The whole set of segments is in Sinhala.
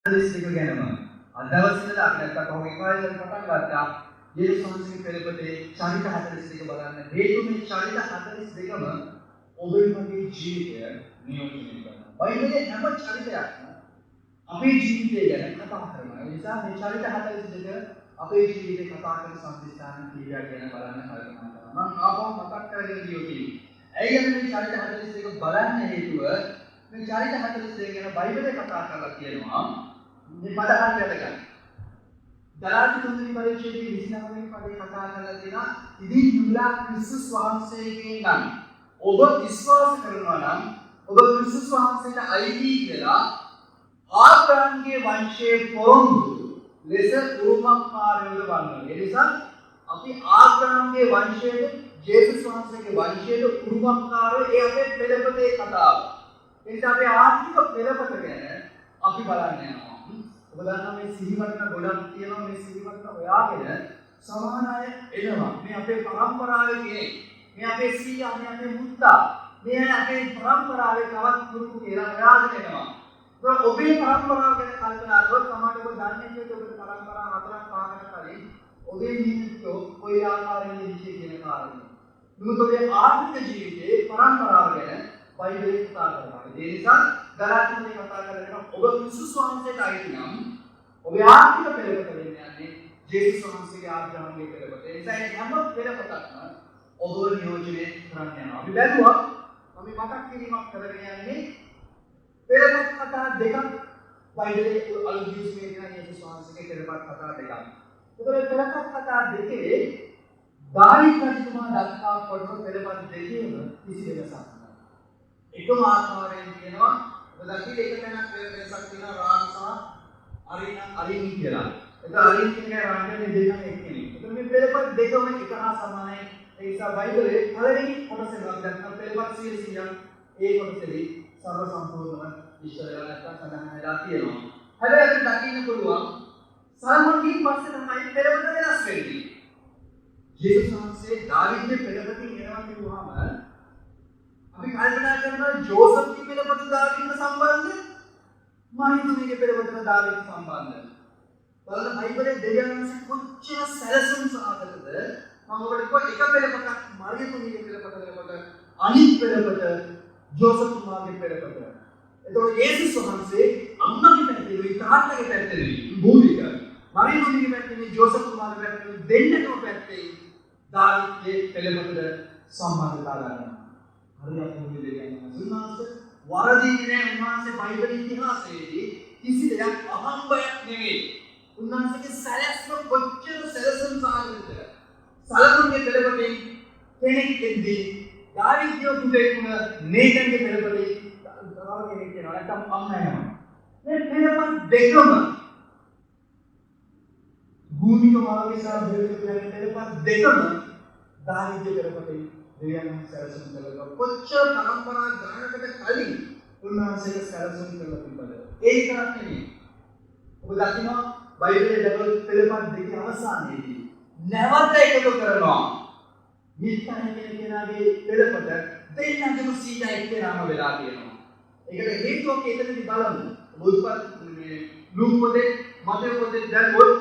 ලිස්ට් එක ගැනම අදවස් ඉඳලා අපි නැත්තම් කොහොමද ඉවරයි පටන් ගත්තා. යේසුස් වහන්සේගේ පෙරපතේ චරිත 42 බලන්න. හේතු මේ චරිත 42ම ඔබේ මගේ ජීවිතය නියෝජනය කරනවා. බයිබලයේ හැම චරිතයක්ම අපේ ජීවිතය ගැන කතා කරනවා. ඒ නිසා මේ චරිත 42 අපේ ජීවිතේ කතා කරන සම්ප්‍රදාන කීයක් ගැන බලන්න කල්පනා කරනවා. මම ආපහු මතක් කරගෙන ගියොත් ඇයි අපි මේ චරිත 42 බලන්න හේතුව මේ චරිත 42 ගැන බයිබලයේ කතා කරලා තියෙනවා. මේ පද හරියට ගන්න. ගලාති 3 වෙනි පරිච්ඡේදයේ 29 වෙනි පදේ කතා කරලා තියෙනවා. ඉතින් නුඹලා ක්‍රිස්තුස් වහන්සේගෙන් නම් ඔබ විශ්වාස කරනවා නම් ඔබ ක්‍රිස්තුස් වහන්සේට අයිති කියලා ආබ්‍රහම්ගේ වංශයේ පොරොන්දු ලෙස උරුමකාරයෝ වන්නවා. ඒ නිසා අපි ආබ්‍රහම්ගේ වංශයේ ජේසුස් වහන්සේගේ වංශයේ උරුමකාරයෝ ඒ අපේ පෙරපතේ කතාව. ඒ නිසා අපේ ආර්ථික පෙරපත ගැන අපි බලන්න යනවා. ඔබ දන්නවා මේ සිහිවටන ගොඩක් තියෙනවා. මේ සිහිවටන හොයාගෙන සමාන අය එනවා. මේ අපේ පරම්පරාවේ කෙනෙක්. මේ අපේ සීයා, මේ අපේ මුත්තා, මේ අපේ පරම්පරාවේ තවත් පුරුදු කියලා හොයාගෙන එනවා. ඒක ඔබේ පරම්පරාව ගැන කල්පනා කරොත් සමාජයේ ඔබ දන්නේ නැති ඔබේ පරම්පරා හතරක් පහකට කලින් ඔබේ මිනිස්සු කොයි ආකාරයෙන් ඉන්නේ කියන කාරණේ. මොකද ඔබේ ආර්ථික ජීවිතයේ පරම්පරාව ගැන බයිබලයේ කතා කරනවා. ඒ නිසා ගලාතියේ කතා කරනවා ඔබ ක්‍රිස්තුස් වහන්සේට අයිති නම් ඔබේ ආර්ථික පෙරපත වෙන්නේ ජේසුස් වහන්සේගේ ආග්‍රහණය පෙරපත. ඒ නිසා හැම පෙරපතක්ම ඔබ නියෝජනය කරන්න යනවා. අපි බැලුවා අපි මතක් කිරීමක් කරගෙන යන්නේ පෙරපත කතා දෙකක් බයිබලයේ අලුත් දිවිසුමේ තියෙන යේසුස් වහන්සේගේ පෙරපත කතා දෙකක්. ඒතකොට පෙරපත කතා දෙකේ දාවිද රජතුමා දක්වා කොටන පෙරපත දෙකේම කිසි වෙනසක් නැහැ. එකම ආකාරයෙන් කියනවා ඔබ දකින්න එක තැනක් වෙනසක් තියෙනවා රාම සහ අරින් කියලා. ඒක අරින් කියන්නේ රාමයේ දෙකම එක්කෙනෙක්. ඒතකොට මේ පෙරපත දෙකම එක හා සමානයි. ඒ නිසා බයිබලයේ පළවෙනි කොටසේ ගන්න පෙරපත 100ක් ඒ කොටසේදී සර්ව සම්පූර්ණව ඉස්සර වෙලා නැත්තම් සඳහන් වෙලා තියෙනවා. හැබැයි අපිට දකින්න පුළුවන් සල්මන්ගේ පස්සේ තමයි පෙරපත වෙනස් වෙන්නේ. ජේසුස් වහන්සේ දාවිද්ගේ පෙරපතින් එනවා කියුවාම අපි කල්පනා කරනවා ජෝසෆ්ගේ පෙරපත දාවිද්ට සම්බන්ධ මහිතුමගේ පෙරපතට දාවිද්ට සම්බන්ධ. බලන්න බයිබලයේ දෙවියන් වහන්සේ කොච්චර සැලසුම් සහගතද. මම ඔබට කිව්වා එක පෙරපතක් මරියතුමගේ පෙරපත වෙනකොට අනිත් පෙරපත ජෝසප් තුමාගේ පෙරපත. එතකොට යේසුස් වහන්සේ අම්මගේ පැත්තේ තාත්තගේ පැත්තේ භූමික මරියම්ගේ පැත්තේ ජෝසප් තුමාගේ පැත්තේ දෙන්නටම පැත්තේ දාවිද්ගේ පෙරපතට සම්බන්ධතාව ගන්නවා. හරියට මොකද දෙවියන් වහන්සේ වරදින්නේ උන්වහන්සේ බයිබල ඉතිහාසයේදී කිසි දෙයක් අහම්බයක් නෙවෙයි. උන්වහන්සේගේ සැලැස්ම කොච්චර සැලසුම් සහගතද. සලමුන්ගේ පෙරපතේ කෙනෙක් එද්දී දාවිද්ගේ පුතේකුණ නේතන්ගේ පෙරපතේ තව කෙනෙක් වෙනවා නැත්නම් අම්මා වෙනවා. මේ පෙරපත දෙකම භූමික මාර්ගසා දෙවියන්ගේ පෙරපත දෙකම දාවිද්ගේ පෙරපතේ දෙවියන් සැලසුම් කළා. කොච්චර පරම්පරා ගානකට කලින් උන්වහන්සේගේ සැලසුම් කළා තිබ්බද? ඒ විතරක් නෙමෙයි. ඔබ දකිනවා බයිබලයේ දවල් පෙරපත දෙකේ අවසානයේදී නැවත එකතු කරනවා. මිත්‍යාය කියන කෙනාගේ පෙරපත දෙන්නගේම සීලා එක්කනම වෙලා තියෙනවා. ඒකට හේතුවක් ඒකදී බලමු. බුදුපත් මේ ලූක් පොතේ මතේ පොතේ දැක්කොත්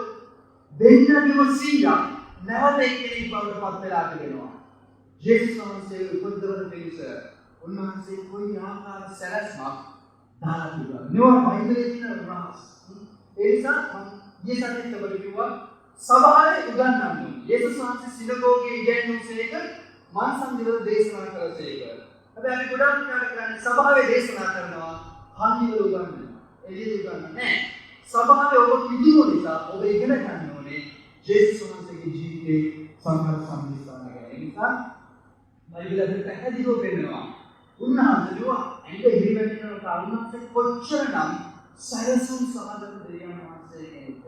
දෙන්නගේම සීලා නැවත එක්කෙනෙක් බවට පත් වෙලා තිබෙනවා. ජේසුස් වහන්සේ උපද්දවන පිළිස උන්වහන්සේ කොයි ආකාර සැලැස්මක් දාලා තිබුණා. මේවා බයිබලයේ තියෙන රහස්. ඒ නිසා මම ඊසත් ඔබට කිව්වා සභාවේ උගන්වන්නේ. යේසුස් වහන්සේ සිනගෝගයේ ඉගෙනුසේක මාංශන්දිවල දේශනා කළසේක. හැබැයි අපි ගොඩක් කාට කරන්නේ සභාවේ දේශනා කරනවා හන්දිවල උගන්වනවා. එළියේ උගන්වන්නේ නැහැ. සභාවේ ඔබ කිදිමු නිසා ඔබ ඉගෙන ගන්න ඕනේ යේසුස් වහන්සේගේ ජීවිතේ සංඝ සම්මිස්ථාන ගැන. ඒ නිසා බයිබලයේ පැහැදිලිව පෙන්නනවා. උන්වහන්සේ දුවා ඇඟ හිරිවැටෙනකොට උන්වහන්සේ කොච්චරනම් සැලසුම් සහගත දෙවියන් වහන්සේ කෙනෙක්ද.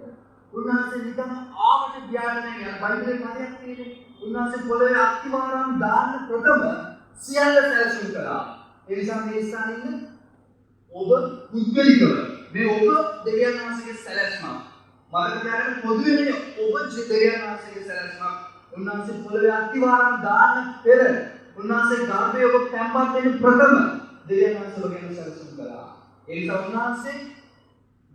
උන්වහන්සේ නිකන් ආවට ගියාට නෑ. බයිබලයේ පදයක් තියෙන්නේ. උන්වහන්සේ පොළවේ අක්තිවාරම් දාන්න ප්‍රථම සියල්ල සැලසුම් කළා. ඒ නිසා මේ ස්ථානයේ ඉන්න ඔබ පුද්ගලිකව මේ ඔබ දෙවියන් වහන්සේගේ සැලැස්මක්. මතක තියාගන්න පොදුවේ නෙවෙයි ඔබ දෙවියන් වහන්සේගේ සැලැස්මක්. උන්වහන්සේ පොළවේ අක්තිවාරම් දාන්න පෙර උන්වහන්සේ ගර්භයේ ඔබ තැන්පත් වෙන ප්‍රථම දෙවියන් වහන්සේ ඔබ ගැන සැලසුම් කළා. ඒ නිසා උන්වහන්සේ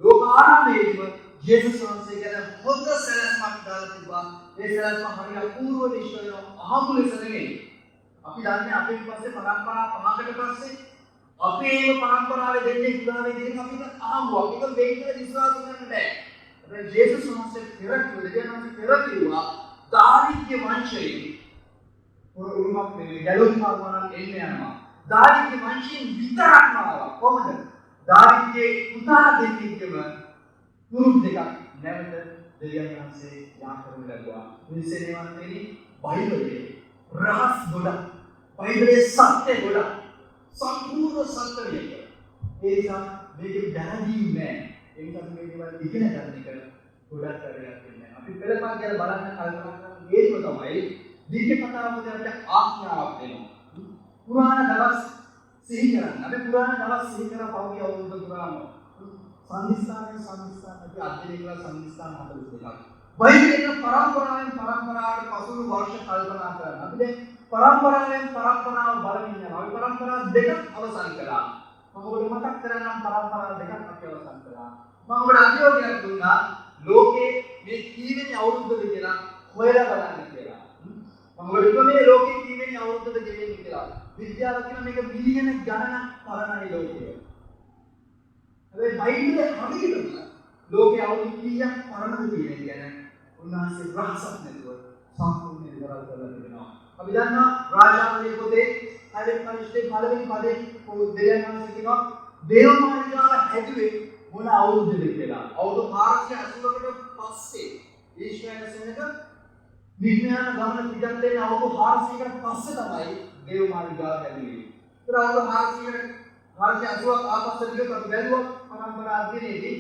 ලෝක ආරම්භයේදීම ජේසුස් වහන්සේ ගැන හොඳ සැලැස්මක් දාලා තිබ්බා. ඒ සැලැස්ම හරිය අපූර්ව නිශ්චය අහමු ලෙස නෙමෙයි. අපි දන්නේ අපේ පස්සේ පරම්පරා පහකට පස්සේ අපේම පරම්පරාවේ දෙන්නේ උදාවේ දෙන්නේ අපිට අහමුවක්. ඒක වෙයි කියලා විශ්වාස කරන්න බෑ. හැබැයි ජේසුස් වහන්සේ පෙර කිව්වා දාවිද්ගේ වංශයෙන් උරුමක් මේ ගැලුම් කරනවා එන්න යනවා. දාවිද්ගේ වංශයෙන් විතරක්ම ආවා. කොහොමද? දාවිද්ගේ පුතා දෙන්නෙක්ම පුරුක් දෙකක් නැවත දෙවියන් වහන්සේ යාකරන ලැබුවා. මිනිස්සුනේ වන්දනේ බයිබලයේ රහස් ගොඩක්. බයිබලයේ සත්‍ය ගොඩක්. සම්පූර්ණ සත්‍යයක්. ඒ නිසා මේක දැනගින් නෑ. ඒ නිසා මේ දේවල් ඉගෙන ගන්න එක ගොඩක් වැදගත් වෙනවා. අපි පෙළපන් කියලා බලන්න කල්පනා කරන හේතුව තමයි දීර්ඝ කතාව මුදලට ආඥාවක් දෙනවා. පුරාණ දවස් සිහි කරන්න. අපි පුරාණ දවස් සිහි කරලා පෞද්ගලික අවුරුද්ද පුරාම සංදිස්ථානයේ අපි අධ්‍යයනය කළ සංදිස්ථාන 42ක්. බයිබලයේ පරම්පරාවෙන් පරම්පරාවට පසුණු වර්ෂ කල්පනා කරන්න. අපි දැන් පරම්පරාවෙන් පරම්පරාව බලමින් යනවා. අපි පරම්පරා දෙකක් අවසන් කළා. මම ඔබට මතක් කරන්නම් පරම්පරා දෙකක් අපි අවසන් කළා. මම ඔබට අභියෝගයක් දුන්නා ලෝකේ මේ කීවෙනි අවුරුද්දද කියලා හොයලා බලන්න කියලා. මම ඔබට කිව්වා මේ ලෝකේ කීවෙනි අවුරුද්දද ගෙවෙන්නේ කියලා. විද්‍යාව කියන මේක බිලියන ගණනක් පරණයි ලෝකයේ. හැබැයි බයිබලයේ හරියටම ලෝකයේ අවුරුදු කීයක් පරණද කියන එක ගැන උන්වහන්සේ රහසක් නැතුව සම්පූර්ණ විවරල් කරලා තිබෙනවා. අපි දන්නවා රාජාවලිය පොතේ හරියට පරිච්ඡේදයේ පළවෙනි පදේ දෙවියන් වහන්සේ කියනවා දේවමාලිගාව හැදුවේ මොන අවුරුද්දද කියලා. අවුරුදු 480කට පස්සේ ඊශ්වරයන් සෙනඟ විඥාන ගමන පිටත් වෙන අවුරුදු 400කට පස්සේ තමයි දේවමාලිගාව හැදුවේ. ඒතර අවුරුදු 480ක් ආපස්සට ගියොත් අපි බැලුවා පරම්පරා අධ්‍යයනයේදී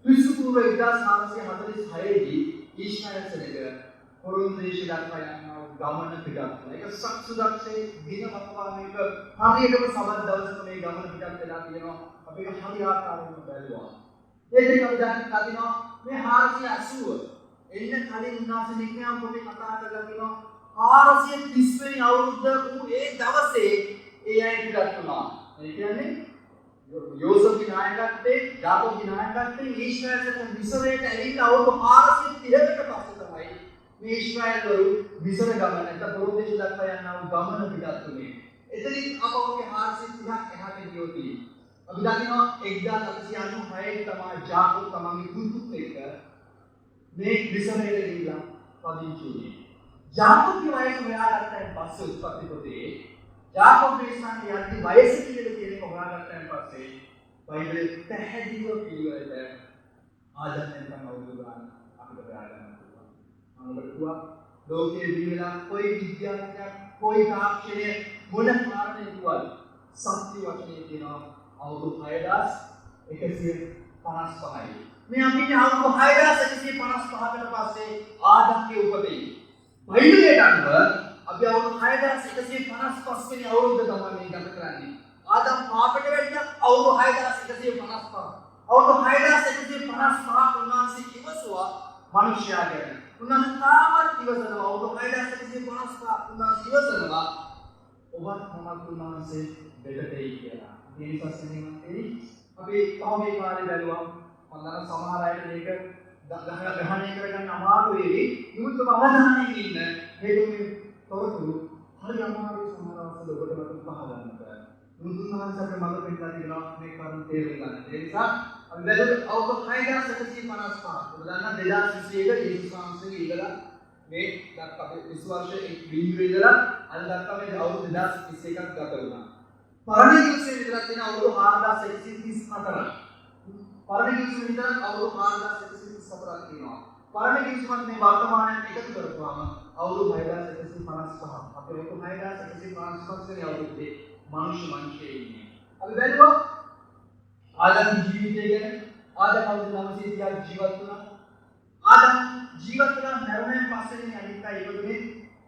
ක්‍රිස්තු පූර්ව 1446 දී ඊශ්වරයන් සෙනඟ කොරින්ත දේශයට දක්වා යන ගමන පිටත් වෙනවා. ඒක සක්සුදක්ෂේ දින මතවා මේක හරියටම සමත් දවසක මේ ගමන පිටත් වෙලා තියෙනවා. අපි ඒක හරියාකාරව බැලුවා. ඒ දෙක අපි දැන් කදිනවා මේ 480 එන්න කලින් උන්වහන්සේ නික්මයන් පොතේ කතා කරලා තියෙනවා 430 වෙනි අවුරුද්ද වූ ඒ දවසේ ඒ අය පිටත් වුණා. ඒ කියන්නේ යෝසේෆ්ගේ නායකත්වයේ යාකෝබ්ගේ නායකත්වයේ ඊශ්‍රායලයන් මිසරයට ඇවිත් අවුරුදු 430කට පස්සේ තමයි මේ ඊශ්‍රායලවරු මිසර ගමන නැත්නම් පොරොන්දේශ දක්වා යන ගමන පිටත් වුණේ. එතනින් අපවගේ 430ක් එහාට ගියොත් අපි දන්නවා 1896 තමයි ජාකෝබ් තමන්ගේ පුතුත් එක්ක මේ මිසරයට ගිහිල්ලා පදිංචි වුණේ. ජාකෝබ්ගේ වයස හොයාගත්තයින් පස්සේ උත්පත්ති පොතේ ජාකෝබ් දේශනාවේ යටි වයස කියලා කියන එක හොයාගත්තයින් පස්සේ බයිබලයේ පැහැදිලිව පිළිවෙලට ආදම්යෙන් තමයි අවුරුදු ගන්න අපිට හොයාගන්න පුළුවන්. මම ඔබට කිව්වා ලෝකයේ දිවිලා કોઈ විද්‍යාඥයෙක් કોઈ තාක්ෂණය මොන කාරණේ කිව්වද සත්‍ය වචනේ කියනවා අවුරුදු 6155යි. මේ අපි අවුරුදු 6155කට පස්සේ ආදම්ගේ උපතේ. බයිබලයට අනුව අපි අවුරුදු 6155 වෙනි අවුරුද්ද තමයි මේ ගත කරන්නේ. ආදම් පාපයට වැටියා අවුරුදු 6155. අවුරුදු 6155 උන්වහන්සේ ඉවසුවා මිනිස්යාගෙන. උන්වහන්සේ තාමත් ඉවසනවා අවුරුදු 6155 උන්වහන්සේ ඉවසනවා ඔබත් මමත් උන්වහන්සේ දෙකටයි කියලා. මේ පස්සේ අපි පහුගිය කාලේ බැලුවා මම දන්න සමහර අයට මේක ග්‍රහණය කරගන්න අමාරු වෙයි. මුත් අවධානයෙන් ඉන්න හේතුනේ තොරතුරු හරි අමාරුයි සමහර අවස්ථාවල ඔබට මතක පහදන්න බෑ. මුතුන්වහන්සේ අපේ මඟ පෙන්නලා දෙනවා මේ කරුණ තේරුම් ගන්න. ඒ නිසා අපි බැලුවොත් අවුරුදු 6155 ඔබ දන්නා 2021 යේසුස් වහන්සේගේ ඉඳලා මේ දක්වා අපි 20 වර්ෂයේ බිඳුවේ ඉඳලා අද දක්වා මේ අවුරුදු 2021ක් ගත වුණා. පරණ කිව්සේ විතරක් තියෙන අවුරුදු 4134ක්. පරණ කිව්සේ විතරක් අවුරුදු 4134ක් තියෙනවා. පරණ කිව්සෙත් මේ වර්තමානයේ එකතු කරපුවාම අවුරුදු 6155ක්. අපේ ලෝක 6155 වෙනි අවුරුද්දේ මනුෂ්‍ය වංශයේ ඉන්නේ. අපි බැලුවා ආදම් ජීවිතය ගැන. ආදම් අවුරුදු 930ක් ජීවත් වුණා. ආදම් ජීවත් වුණා මරණයෙන් පස්සේ අනිත් අය ඉපදුනේ.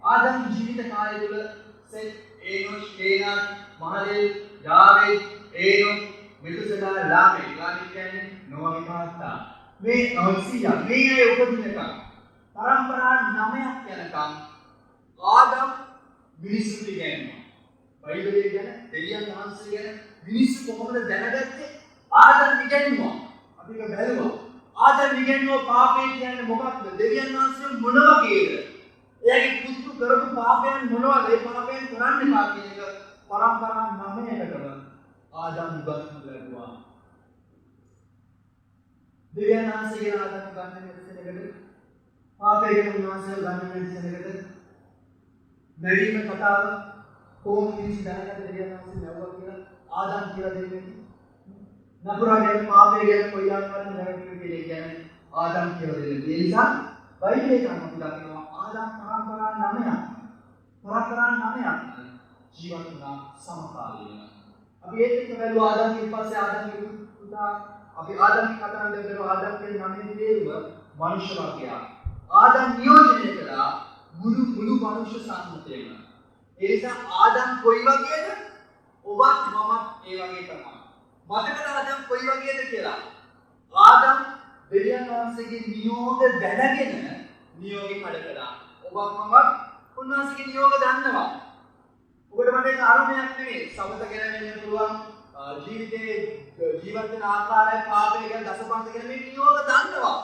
ආදම් ජීවිත කාලය තුළ සෙත් ඒනොෂ් කේනාන් මහලෙල් යාවෙත් ඒනොක් මෙතුසලා ලාමෙක් කියන්නේ නොවගේ තාත්තා. මේ 900 මේ අය උපදිනකම් පරම්පරා 9ක් යනකම් ආදම් මිනිස්සුන්ට ඉගෙනුවා. බයිබලයේ ගැන දෙවියන් වහන්සේ ගැන මිනිස්සු කොහොමද දැනගත්තේ? ආදම් ඉගෙනුවා. අපි ඒක බැලුවා. ආදම් නිගන්වෝ පාපේ කියන්නේ මොකක්ද? දෙවියන් වහන්සේ මොන වගේද? එයාගේ පුතු කරපු පාපයන් මොනවද? ඒ පාපයන් කරන්න එපා කියන එක පරම්පරා 9කටම ආදම් උගන්වන්න ලැබුවා. දෙවියන් වහන්සේගේ ආදම් ගන්න මෙතනකට පාපේ ගැන උන්වහන්සේ ගන්න මෙතනකට මැරීම කතාව කොහොමද මිනිස්සු දැනගත්තද දෙවියන් වහන්සේ නැවුවා කියලා ආදම් කියලා දෙන්නේ. නපුරා ගැන පාපේ ගැන කොයි ආකාරයෙන් නැවතුනේ කියලා කියන්නේ ආදම් කියලා දෙන්නේ. ඒ නිසා බයිබලයේ කම අපි දකිනවා ආදම් පරම්පරා 9ක්. පරම්පරා 9ක් ජීවත් වුණා සමකාලීන. අපි ඒකත් බැලුවා ආදම්ගෙන් පස්සේ ආදම්ගේ පුතා අපි ආදම්ගේ කතාවෙන් බැලුවා ආදම්ගේ 9 දේරුව මනුෂ්‍ය වර්ගයා. ආදම් නියෝජනය කළා මුළු මනුෂ්‍ය සම්මතයම. ඒ නිසා ආදම් කොයි වගේද? ඔබත් මමත් ඒ වගේ තමයි. මතකද ආදම් කොයි වගේද කියලා? ආදම් දෙවියන් වහන්සේගේ නියෝග දැනගෙන නියෝගේ කඩ කළා. ඔබත් මමත් උන්වහන්සේගේ නියෝග දන්නවා. ඔබට මට ඒක අරුමයක් නෙමෙයි. සමත ගැන වෙන්න පුළුවන් ජීවිතේ ජීවත් වෙන ආකාරය පාපය ගැන දසපන්ත ගැන මේ නියෝග දන්නවා.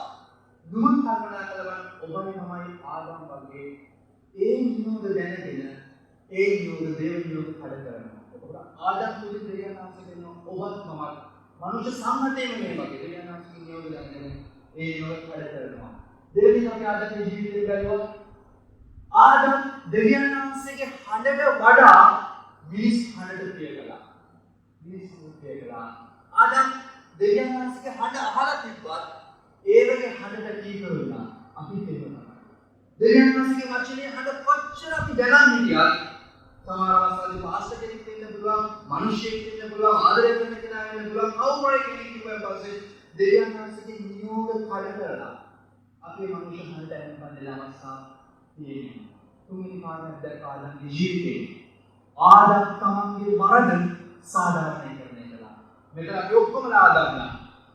නුඹ කල්පනා කළා ඔබනේ තමයි ආදම් වගේ ඒ නියෝග දැනගෙන ඒ නියෝග දේව නියෝග කඩ කරනවා. ඔබ ආදම් තුලින් දෙවියන් වහන්සේ දෙන ඔබත් මමත් මනුෂ්‍ය සම්මතයේම මේ වගේ දෙවියන් වහන්සේගේ නියෝග දැනගෙන ඒ නියෝග කඩ කරනවා. දෙවියන් වහන්සේ ආදම්ගේ ජීවිතේ බැලුවා ආදම් දෙවියන් වහන්සේගේ හඬට වඩා මිනිස් හඬට ප්‍රිය කළා. මිනිස් ප්‍රිය කළා. ආදම් දෙවියන් වහන්සේගේ හඬ අහලා තිබ්බත් ඒ වගේ හඬට කීකරු වුණා. අපි තේරුණා. දෙවියන් වහන්සේගේ වචනේ හඬ කොච්චර අපි දැනන් හිටියත් සමහර අවස්ථාවලදී පාස්ටර් කෙනෙක් වෙන්න පුළුවන්, මිනිහෙක් වෙන්න පුළුවන්, ආදරය කරන කෙනා වෙන්න පුළුවන්, කවුරුහරි කෙනෙක් කිව්වන් පස්සේ දෙවියන් වහන්සේගේ නියෝග කඩ කරලා අපේ මනුෂ්‍ය හඬට ඇහෙන්න දෙන අවස්ථා තියෙනවා. තුන්වෙනි කාරණයක් දැක්ක ආදම්ගේ ජීවිතේ. ආදම් තමන්ගේ වරද සාධාරණීකරණය කළා. මෙතන අපි ඔක්කොමලා ආදම්ලා.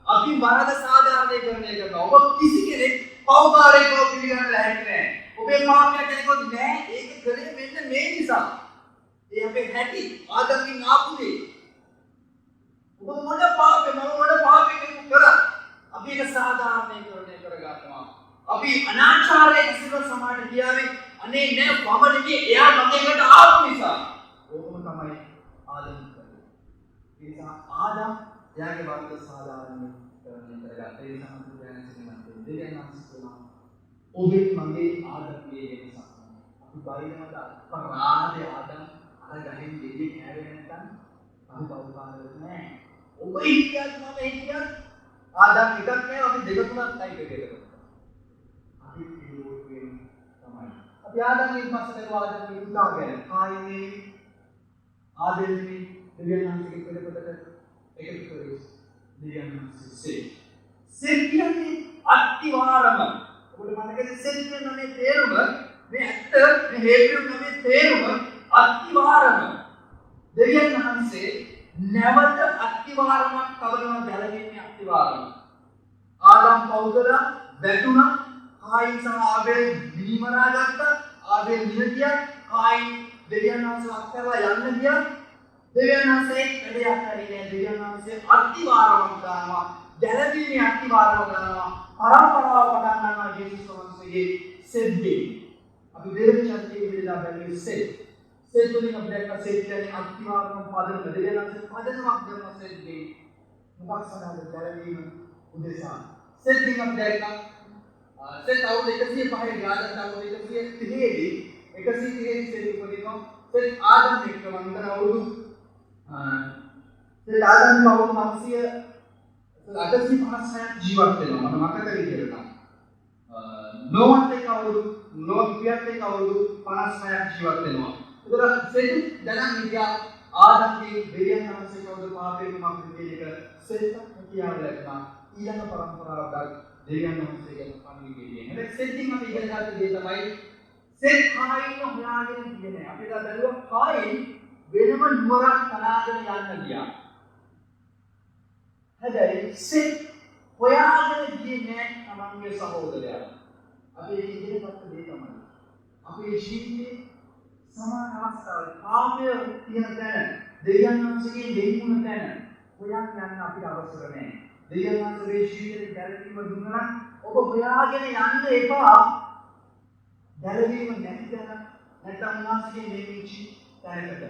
අපි වරද සාධාරණීකරණය කරනවා. ඔබ කිසි කෙනෙක් පව්කාරයෙක් බව පිළිගන්න ලැහැත් නැහැ. ඔබේ පාපයක් කෙනෙකුත් නැහැ. ඒක කලේ මෙන්න මේ නිසා. ඒ අපේ හැටි ආදම්ගෙන් ආපු දේ. ඔබ මොන පාපේ මම මොන පාපයක කරා? අපි ඒක සාධාරණීකරණය කරගන්නවා. අපි අනාචාරයේ කිසිම සමාජ ගියාවේ අනේ නෑ වමනේ එයා මගේකට ආපු නිසා ඕකම තමයි ආදම් කරේ. ඒ නිසා ආදම් එයාගේ වර්ග සාධාරණීකරණය කරගත්තා. ඒ නිසා මම කියන්නේ දෙවියන් වහන්සේ ඔබේ මගේ ආදම්ගේ වෙනසක්. අපි බයිනමද අපරාධේ ආදම් අර ගහින් දෙවි කෑවේ නැත්නම් අපි පවුකාරයක් නෑ. ඔබ හිතියත් මම හිතියත් ආදම් එකක් නෑ අපි දෙක තුනක් ටයිප් එකකට. අපි පිළිවෙලින් තමයි. අපි ආදම්ගෙන් පස්සේ කරුවා ආදම්ගේ පුතා ගැන. කායිනේ ආදම්ගේ දෙවියන් වහන්සේගේ පෙළපතට එකතු කරේ දෙවියන් වහන්සේ. සෙත් කියන්නේ අත්තිවාරම. ඔබට මතකද සෙත් කියන මේ තේරුම මේ ඇත්ත මේ හේබ්‍රු නමේ තේරුම අත්තිවාරම. දෙවියන් වහන්සේ නැවත අත්තිවාරමක් කවනවා ගැලවෙන්නේ අත්තිවාරම. ආදම් පෞදලා වැටුණා කායින් සහ ආබේල් නිමරා ගත්තා. ආබේල් නිහතියක් කායින් දෙවියන් වහන්සේ අත්හැරලා යන්න ගියා. දෙවියන් වහන්සේ වැඩයක් හරිනේ. දෙවියන් වහන්සේ අත්තිවාරමක් දානවා. ගැලවීමේ අත්තිවාරමක් දානවා. පරම්පරාව පටන් ගන්නවා ජේසුස් වහන්සේගේ සෙද්දී. අපි දෙවියන් චර්චයේ විලා බැලුවේ සෙත්. සෙත් වලින් අපිට දැක්ක සෙත් කියන්නේ අත්තිවාරම පදනම. දෙවියන් වහන්සේ පදනමක් කරන සෙද්දී. මොකක් සඳහාද? ගැලවීම උදෙසා. සෙද්දී අපි දැක්කා සෙත් අවුරුදු 105 ගානට අවුරුදු 130 දී 130 සෙත් උපදිනවා. සෙත් ආදම් එක්ක වන්දන අවුරුදු සෙත් ආදම් අවුරුදු 856 ජීවත් වෙනවා. මම මතක විදිහට. නෝවත් එක්ක අවුරුදු 56 ජීවත් වෙනවා. ඒතර සෙත් දැනන් හිටියා ආදම්ගේ දෙවියන් වහන්සේ කවුද පාපයෙන් මම කියන එක සෙත් කියාව ලැබුණා. ඊළඟ පරම්පරාවක් දෙවියන් වහන්සේ ගැන පණිවිඩය. හැබැයි සෙත්ින් අපි ඉගෙන ගන්න දේ තමයි සෙත් කායින් හොයාගෙන ඉන්නේ. අපි දැන් බැලුවා කායින් වෙනම නුවරක් තලාගෙන යන්න ගියා. හැබැයි සෙත් හොයාගෙන ගියේ නෑ තමන්ගේ සහෝදරයා. අපි ඒක ඉගෙන ගන්න දේ තමයි. අපේ ජීවිතේ සමාන අවස්ථාවල පාපය තියෙන තැන දෙවියන් වහන්සේගේ දෙවිමුණ තැන හොයන්න යන්න අපිට අවශ්‍ය නැහැ. දෙවියන් වහන්සේ ජීවිතේ ගැලවීම දුන්නා නම් ඔබ හොයාගෙන යන්න එපා. ගැලවීම නැති තැන නැත්නම් උන්වහන්සේගේ නිමිච්ච තැනකට.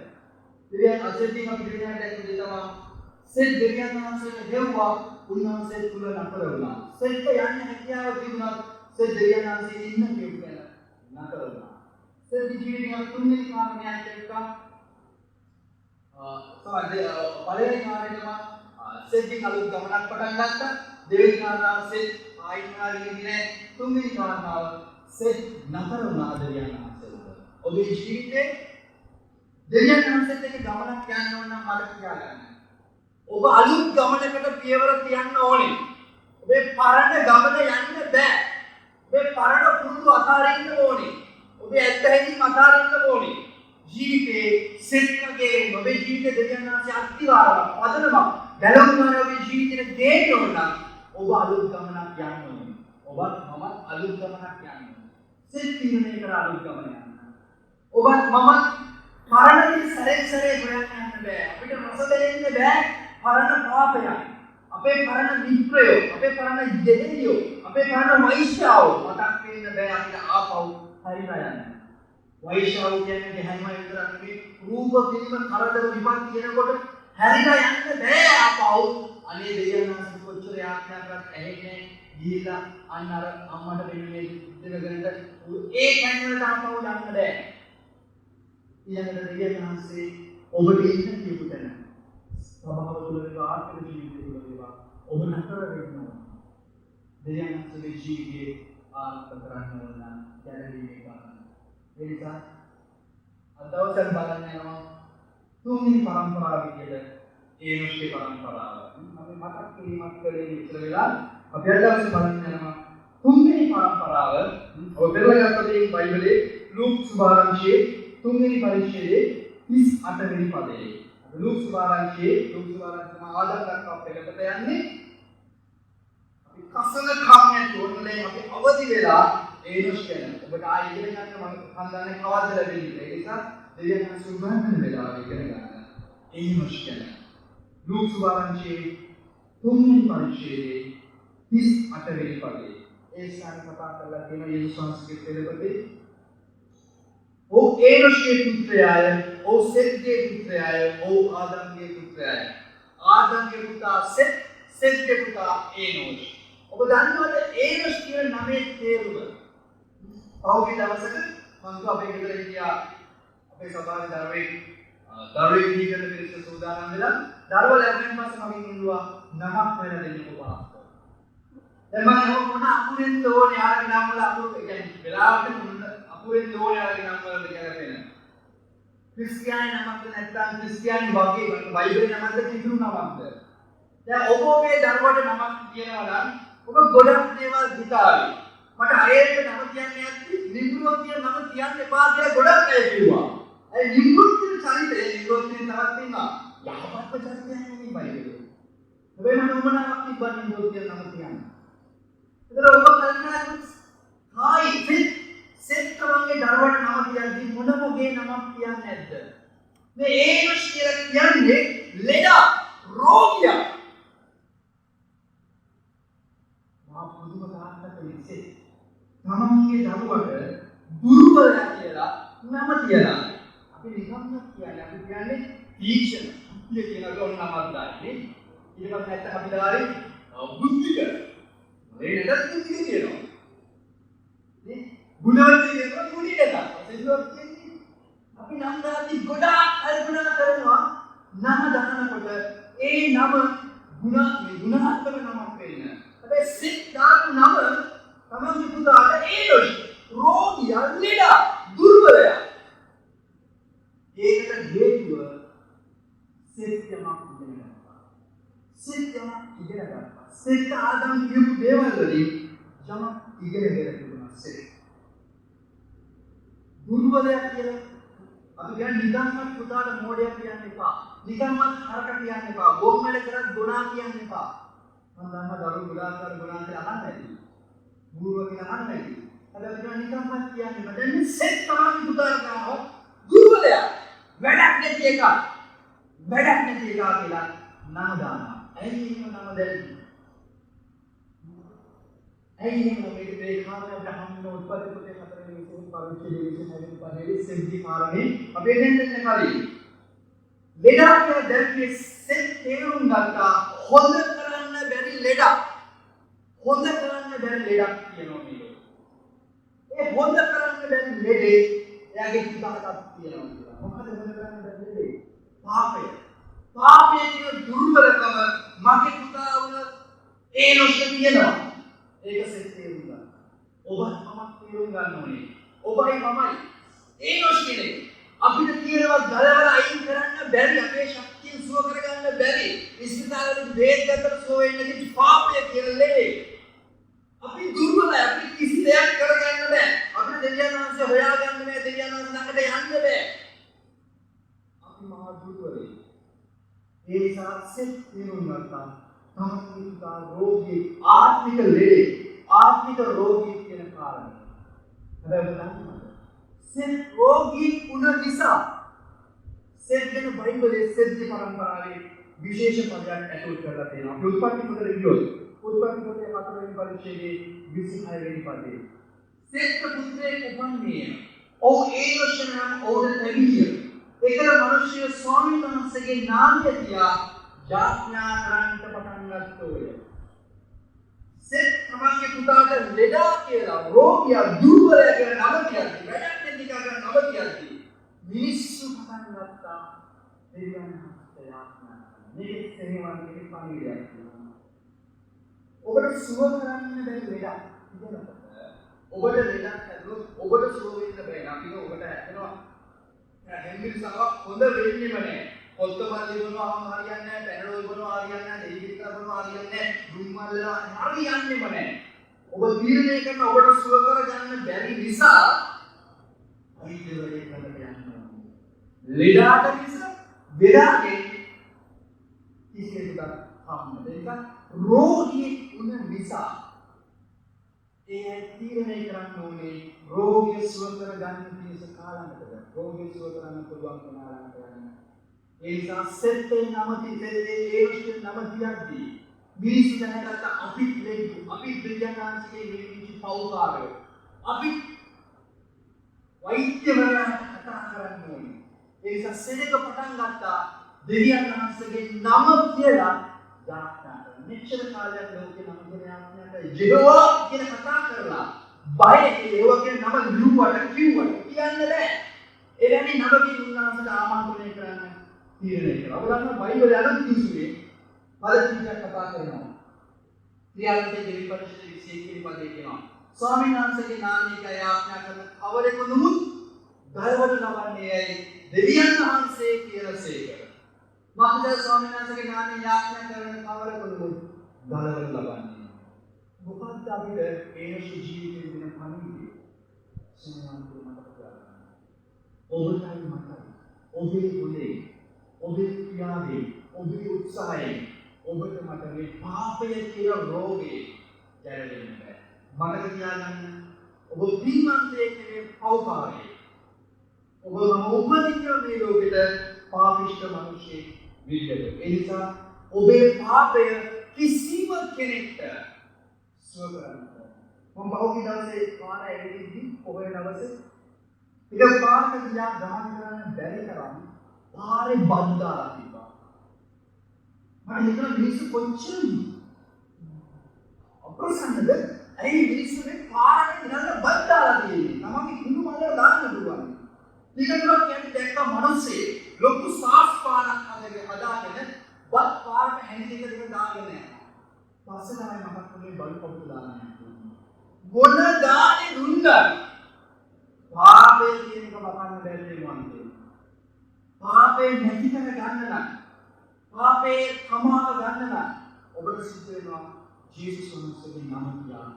දෙවියන් අසෙද්දී අපි දෙවියන්ට ඇතුළේ තමයි සෙත් දෙවියන් වහන්සේට දෙවුවා උන්වහන්සේ තුල නතර වුණා. සෙත් යන්නේ හැකියාව තිබුණා සෙත් දෙවියන් වහන්සේ ඉන්න කියුවා නතර වුණා. සෙත් ජීවිතේ තුන්වෙනි කාරණයක් එක්ක පළවෙනි කාරණය තමයි සෙත්කින් අලුත් ගමනක් පටන් ගත්තා. දෙවෙනි කාරණාව සෙත් ආයිනාරියදී නෑ. තුන්වෙනි කාරණාව සෙත් නතර වුණා දෙවියන් වහන්සේට. ඔබේ ජීවිතේ දෙවියන් වහන්සේත් එක්ක ගමනක් යන්න ඕන නම් මට කියාගන්න. ඔබ අලුත් ගමනකට පියවර තියන්න ඕනේ. ඔබේ පරණ ගමන යන්න බෑ. ඔබේ පරණ පුරුදු අතාරින්න ඕනේ. ඔබේ ඇත්තහැඟීම් අතාරින්න ඕනේ. ජීවිතේ සෙත් වගේ ඔබේ ජීවිතේ දෙවියන් වහන්සේ අත්තිවාරයක් පදනමක් බැලුම්මාන ඔබේ ජීවිතේ දෙන්න ඕන නම් ඔබ අලුත් ගමනක් යන්න ඕනේ. ඔබත් මමත් අලුත් ගමනක් යන්න ඕනේ. සෙත් තීරණය කර අලුත් ගමන යන්න. ඔබත් මමත් පරණ දේ සැරේ හොයන්න යන්න බෑ. අපිට රස දෙන්න බෑ පරණ පාපයන්. අපේ පරණ මිත්‍රයෝ, අපේ පරණ ජෙදෙලියෝ, අපේ පරණ වෛශ්‍යාවෝ මතක් වෙන්න බෑ අපිට ආපහු හරිලා යන්න. වෛශ්‍යාවෝ කියන්නේ හැම විතරක් නෙමෙයි රූප පිළිම කරදර විපත් කියනකොට හැරිලා යන්න බෑ ආපහු. අනේ දෙවියන් වහන්සේ කොච්චර යාඥා කරත් ඇහෙන්නේ ගිහිල්ලා අන්න අර අම්මට දෙන්නේ දෙවගන්න ඒ කැන්වලට ආපහු යන්න බෑ. ඊළඟට දෙවියන් වහන්සේ ඔබට ඉන්න කියපු තැන ස්වභාව තුළ වේවා ආත්මික ජීවිතය තුළ වේවා ඔබ නතර වෙනවා. දෙවියන් වහන්සේගේ ජීවිතේ ආරම්භ කරන්න ඕන නම් ගැලවීමේ කාරණා. ඒ නිසා අද දවසේ බලන්න යනවා තුන්වෙනි පරම්පරාව විදියට ඒනොස්ගේ පරම්පරාව. අපි මතක් කිරීමක් කළේ ඉතල වෙලා අපි අද දවසේ බලන්න යනවා තුන්වෙනි පරම්පරාව. ඔය පෙරලගත්ත දේ බයිබලයේ ලූක් සුභාරංශයේ තුන්වෙනි පරිච්ඡේදයේ 38 වෙනි පදයේ. ලූක් සුභාරංශයේ ආදම් දක්වා පෙළකට යන්නේ. අපි කසන කාමයේ තෝරන්නේ අපි අවදි වෙලා ඒනොස් කියන. ඔබට ආයෙ ඉගෙන ගන්න මම හන්දන්නේ කවද්ද ලැබෙන්නේ. ඒ නිසා දෙවියන් වහන්සේ උගන්වන වෙලාව ඉගෙන ගන්න. ඒනොස් කියන. ලූක් සුභාරංශයේ තුන්වෙනි පරිච්ඡේදයේ 38 වෙනි පදයේ. ඒ ස්ථාන කතා කරලා තියෙන යේසුස් වහන්සේගේ පෙළපතේ ओ एनोशके पुत्रयाय ओ सेत्ගේ पुत्रयाय ओ ආදම්ගේ पुत्रयाय ආදම්ගේ පුතා සෙත් සෙත්ගේ පුතා ඒනෝෂ්. ඔබ දන්නවද ඒනෝෂ් කියන නමේ තේරුම? පහුගිය දවසක මම අපේ ගෙදර හිටියා අපේ සභාවේ දරුවෙක් දීගෙන පිරිස සූදානම් වෙලා දරුවා ලැබෙන පස්සේ මගෙන් ඉල්ලුවා නමක් හොයලා දෙන්නකෝ පාස්ටර්. දැන් මම මොන අකුරෙන්ද ඕනේ ආරගෙන නම් වල අකුරු කියන්නේ වෙලාවට අපුරෙන් ඕනෑගේ නම් වලට ගැලපෙන. ක්‍රිස්තියානි නමක්ද නැත්නම් ක්‍රිස්තියානි වගේ බයිබලේ නමක්ද කිසිදු නමක්ද? දැන් ඔබ මේ දරුවට නමක් කියනවා නම් ඔබ ගොඩක් දේවල් හිතාවි. මට අයේට නම කියන්නේ නැත්නම් නිම්රුත් කියන නම කියන්න එපා කියලා ගොඩක් අය කිව්වා. ඒ නිම්රුත් කියන චරිතේ නිම්රුත් කියන නමක් තියෙනවා. යහපත් චරිතයක් නෙමෙයි බයිබලේ. හැබැයි මම උඹනමක් තිබ්බා නිම්රුත් කියන නම කියන්න. ඒතර ඔබ කල්පනා කරයි සෙත් තමන්ගේ දරුවට නම කියද්දි මොන වගේ නමක් කියන්නේ නැද්ද? මේ ඒනොස් කියලා කියන්නේ ලෙඩ රෝගියා. මා පුදුම තාත්තට විශ්ේ. තමන්ගේ දරුවට දුර්වලයා කියලා නම තියලා. අපි නිකම්ම කියන්නේ අපි කියන්නේ තීක්ෂණ. ඉතින් කියනවා ඔන්න නමක් දාන්නේ. ඊට පස්සේ නැත්නම් අපි දාරේ බුද්ධික. මේ නේද බුද්ධික කියනවා. නේ ගුණවර්ධනය කරන ගුණී නේද? සිල්වත් කියන්නේ අපි නම් දාති ගොඩාක් කල්පනා කරනවා නම දානකොට ඒ නම ගුණාත්මක නමක් වෙන්න. හැබැයි සිත් දාපු නම තමයි පුතාට ඒනොස් රෝගියා ලෙඩ දුර්වලයා. ඒකට හේතුව සිත් යමක් ඉගෙන ගන්නවා. සිත් යමක් ඉගෙන ගන්නවා. සිත් ආදම් කියපු දේවල් වලින් යමක් ඉගෙන ගන්නවා සිත්. දුර්වලයක් කියලා අපි කියන්නේ නිකම්මත් පුතාට මොඩයක් කියන්න එපා. නිකම්මත් හරක කියන්න එපා. ගොම්මල කරත් ගුණා කියන්න එපා. මම දන්නවා දරුවෝ ගොඩාක් ගුණා කියලා අහන්න ඇති. ගුරුව කියලා අහන්න ඇති. හැබැයි නිකම්මත් කියන්නේ මම දැන් සෙත් තමයි පුතාට ගන්නවා. දුර්වලයක්. වැඩක් නැති එක. වැඩක් නැති එක කියලා නම දානවා. ඇයි එහෙම නම දැන්නේ? ඇයි එහෙම මේ කාරණා අපිට හම්බ වෙන උත්පත්ති පොතේ 4 වෙනි විෂයෙන් පරිච්ඡේදයේ 26 වෙනි පදයේ සෙන්ටි කාරණේ අපි එන්න කලින් ලෙඩා කියලා දැක්කේ සෙත් තේරුම් ගත්තා හොඳ කරන්න බැරි ලෙඩක්. හොඳ කරන්න බැරි ලෙඩක් කියනවා මේක. ඒ හොඳ කරන්න බැරි ලෙඩේ එයාගේ පුතාටත් තියෙනවා කියලා. මොකද හොඳ කරන්න බැරි ලෙඩේ? පාපය. පාපයේ තියෙන දුර්වලකම මගේ පුතා වුණ ඒ නොෂ්ට තියෙනවා. ඒක සෙත් තේරුම් ගන්න. ඔබත් මමත් තේරුම් ගන්න ඕනේ. ඔබයි මමයි ඒ නොෂ්ටනේ. අපිට තියෙනවා ගලවලා අයින් කරන්න බැරි අපේ ශක්තිය සුව කරගන්න බැරි ඉස්පිතාලෙට බේත් ගත්තට සුව වෙන්නේ නැති පාපය කියලා ලෙඩේ. අපි දුර්වලයි. අපි කිසි දෙයක් කරගන්න බෑ. අපිට දෙවියන් වහන්සේ හොයාගන්න බෑ. දෙවියන් වහන්සේ ළඟට යන්න බෑ. අපි මහා දුර්වලයි. ඒ නිසා සෙත් තේරුම් ගත්තා. තමන්ට රෝගී ආත්මික ලෙඩේ ආත්මික රෝගී කියන කාරණය. හැබැයි බලන්න සෙත් රෝගී වුණ නිසා සෙත් ගැන බයිබලයේ සෙත්ති පරම්පරාවේ විශේෂ පදයක් ඇතුළත් කරලා තියෙනවා. අපි උත්පත්ති පොතේ ගියොත් උත්පත්ති පොතේ 4 වෙනි පරිච්ඡේදයේ 26 වෙනි පදයේ සෙත් පුත්‍රයෙක් උපන්නේ. ඔව් ඒ වචනම ඕඩ දෙවිය. ඒකල මිනිස්සු ස්වාමීන් වහන්සේගේ නාමය තියා යාඥා කරන්නට පටන් ගත්තෝය. සෙත් තමන්ගේ පුතාට ලෙඩා කියලා රෝගියා දුර්වලයා කියලා නම කියද්දි වැඩක් නැති කරගෙන නම කියද්දි මිනිස්සු පටන් ගත්තා දෙවියන් වහන්සේ යාඥා කරනවා. මේක සෙනෙවන්නේ පණිවිඩයක් කියනවා. ඔබට සුව කරන්න බැරි ලෙඩක් ඉඳලා ඔබට ලෙඩක් හැදුවොත් ඔබට සුව වෙන්න බෑ. අපි ඔබට හැදෙනවා හැම්බිරිසාවක් හොඳ වෙන්නේම නැහැ. කොල්තපල්ලි වුණාම හරියන්නේ නැහැ, පැනඩෝල් වුණාම හරියන්නේ නැහැ, දෙවිදිකා වුණාම හරියන්නේ නැහැ, දුම්මල්ලා හරියන්නේම නැහැ. ඔබ තීරණය කරන ඔබට සුව කරගන්න බැරි නිසා අයිතිවලේ කරලා යනවා. ලෙඩාට මිස වෙඩාගේ කිසියෙකුට හම්බ දෙන්න රෝගී වුණ නිසා ඒ තීරණය කරන්න ඕනේ රෝගී සුව කරගන්න පිණිස කාලයකට රෝගී සුව කරන්න පුළුවන් කෙනාට යන්න. ඒ නිසා සෙත්තේ නමති දෙලේ ඒෂ්ඨ නමතියක්දී මිනිස්සු දැනගත්ත අපි ලෙඩු අපි දෙවියන්වහන්සේගේ නිවිච්ච පෞකාරයෝ අපි වෛද්‍යවරයාට කතා කරන්න ඕනේ. ඒ නිසා සෙනග පටන් ගත්තා දෙවියන් වහන්සේගේ නම කියලා යාඥා කරන. මෙච්චර කාලයක් ලෝකේ නම කියන යාඥාට ජෙහෝවා කියන කතා කරලා බය ඒවා කියන නම ලියුවට කිව්වට කියන්න බෑ. එවැනි නමකින් උන්වහන්සේට ආමන්ත්‍රණය කරන්න තීරණය කළා. ඔයාලා බයිබලයේ අද කිව්වේ පරිච්ඡේදයක් කතා කරනවා. ක්‍රියාත්මක දෙවි පරිච්ඡේද 21 වෙනි පදේ කියනවා. ස්වාමීන් වහන්සේගේ නාමයෙන් යාඥා කරන කවරෙකු නමුත් ගලවනු ලබන්නේයි දෙවියන් වහන්සේ කියලා සේකර. මහද ස්වාමීන් වහන්සේගේ නාමයෙන් යාඥා කරන කවරෙකු නමුත් ගලවනු ලබන්නේ. මොකක්ද අපිට ඒනසු ජීවිතේ දින පණිවිඩය? සම්මානතු මතක ගන්න. ඔබටයි මතයි. ඔබේ ගුණේ ඔබේ ක්‍රියාවේ ඔබේ උත්සාහයෙන් ඔබට මට මේ පාපය කියන රෝගේ ජයවෙන්න බෑ. මතක තියාගන්න ඔබ දීමන්තයෙක් නෙවෙයි පෞකාරයෙක්. ඔබ උපදින මේ ලෝකෙට පාපිෂ්ඨ මිනිසෙක් විදියට. ඒ නිසා ඔබේ පාපය කිසිම කෙනෙක්ට සුව කරන්න බෑ. මම පහුගිය දවසේ පාර ඇවිදින්දී පොහොය දවසේ එක පාරක ගියා ගමන් කරන්න බැරි තරම් පාරේ බද්දාලා තිබ්බා. මම හිතන මිනිස්සු කොච්චර අප්‍රසන්නද? ඇයි මිනිස්සු මේ පාරේ ඉඳලා බද්දාලා තියෙන්නේ? තමන්ගේ කුණු මල්ල දාන්න පුළුවන්. ටිකටක් යන්නේ දැක්ක මිනිස්සේ ලොකු සාස් පාරක් හදාගෙන බත් පාරට හැංගිලා දෙක දාගෙන යනවා. පස්සේ තමයි මමත් මොනේ බල් පොඩ්ඩ දාන්න මොන දානේ දුන්නත් පාපේ කියන එක මකන්න බැරි වෙනවා. පාපේ නැති කර ගන්න නම් පාපේ කමාව ගන්න නම් ඔබට සිද්ධ වෙනවා ජේසුස් වහන්සේගේ නම කියලා.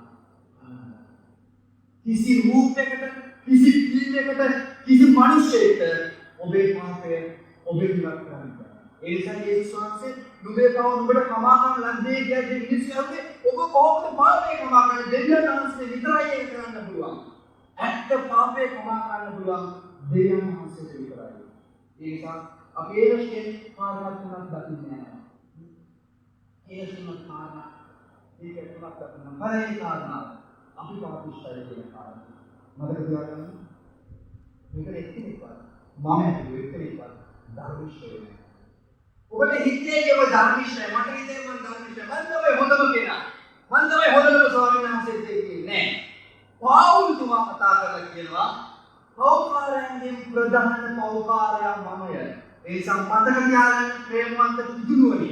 කිසි රූපයකට කිසි පිළිමයකට කිසි මිනිසෙකට ඔබේ පාපය ඔබේ විලක් කරන්න. ඒ නිසා ජේසුස් වහන්සේ නුඹේ පව නුඹට කමා කරන ලද්දේ කියද්දී මිනිස්සු කියන්නේ ඔබ කොහොමද පාපේ කමා කරන්නේ? දෙවියන් වහන්සේ විතරයි ඒක කරන්න පුළුවන්. ඇත්ත පාපේ කමා කරන්න පුළුවන් දෙවියන් වහන්සේට විතරයි. ඒ නිසා අපි ඒකෙන් කාරණා තුනක් දකින්න යනවා. ඒ තුනක් කාරණා ठीक है तुम आपका नंबर है कारण අපි පාපිෂ්ඨයි කියන කාරණා. මතක තියාගන්න. මේක එක්කෙනෙක්වත් මම ඇතුළේ එක්කෙනෙක්වත් ධර්මිෂ්ඨ වෙන්නේ. ඔබට හිතේ ඒව ධර්මිෂ්ඨයි මට හිතේ මම ධර්මිෂ්ඨයි. මම තමයි හොඳම කෙනා. මම තමයි හොඳම ස්වාමීන් වහන්සේත් කියන්නේ. පාවුල් තුමා කතා කරලා කියනවා පෞකාරයන්ගෙන් ප්‍රධාන පෞකාරයා මමය. ඒ සම්පතක තියාගන්න ප්‍රේමවන්ත පුදුනුවනි.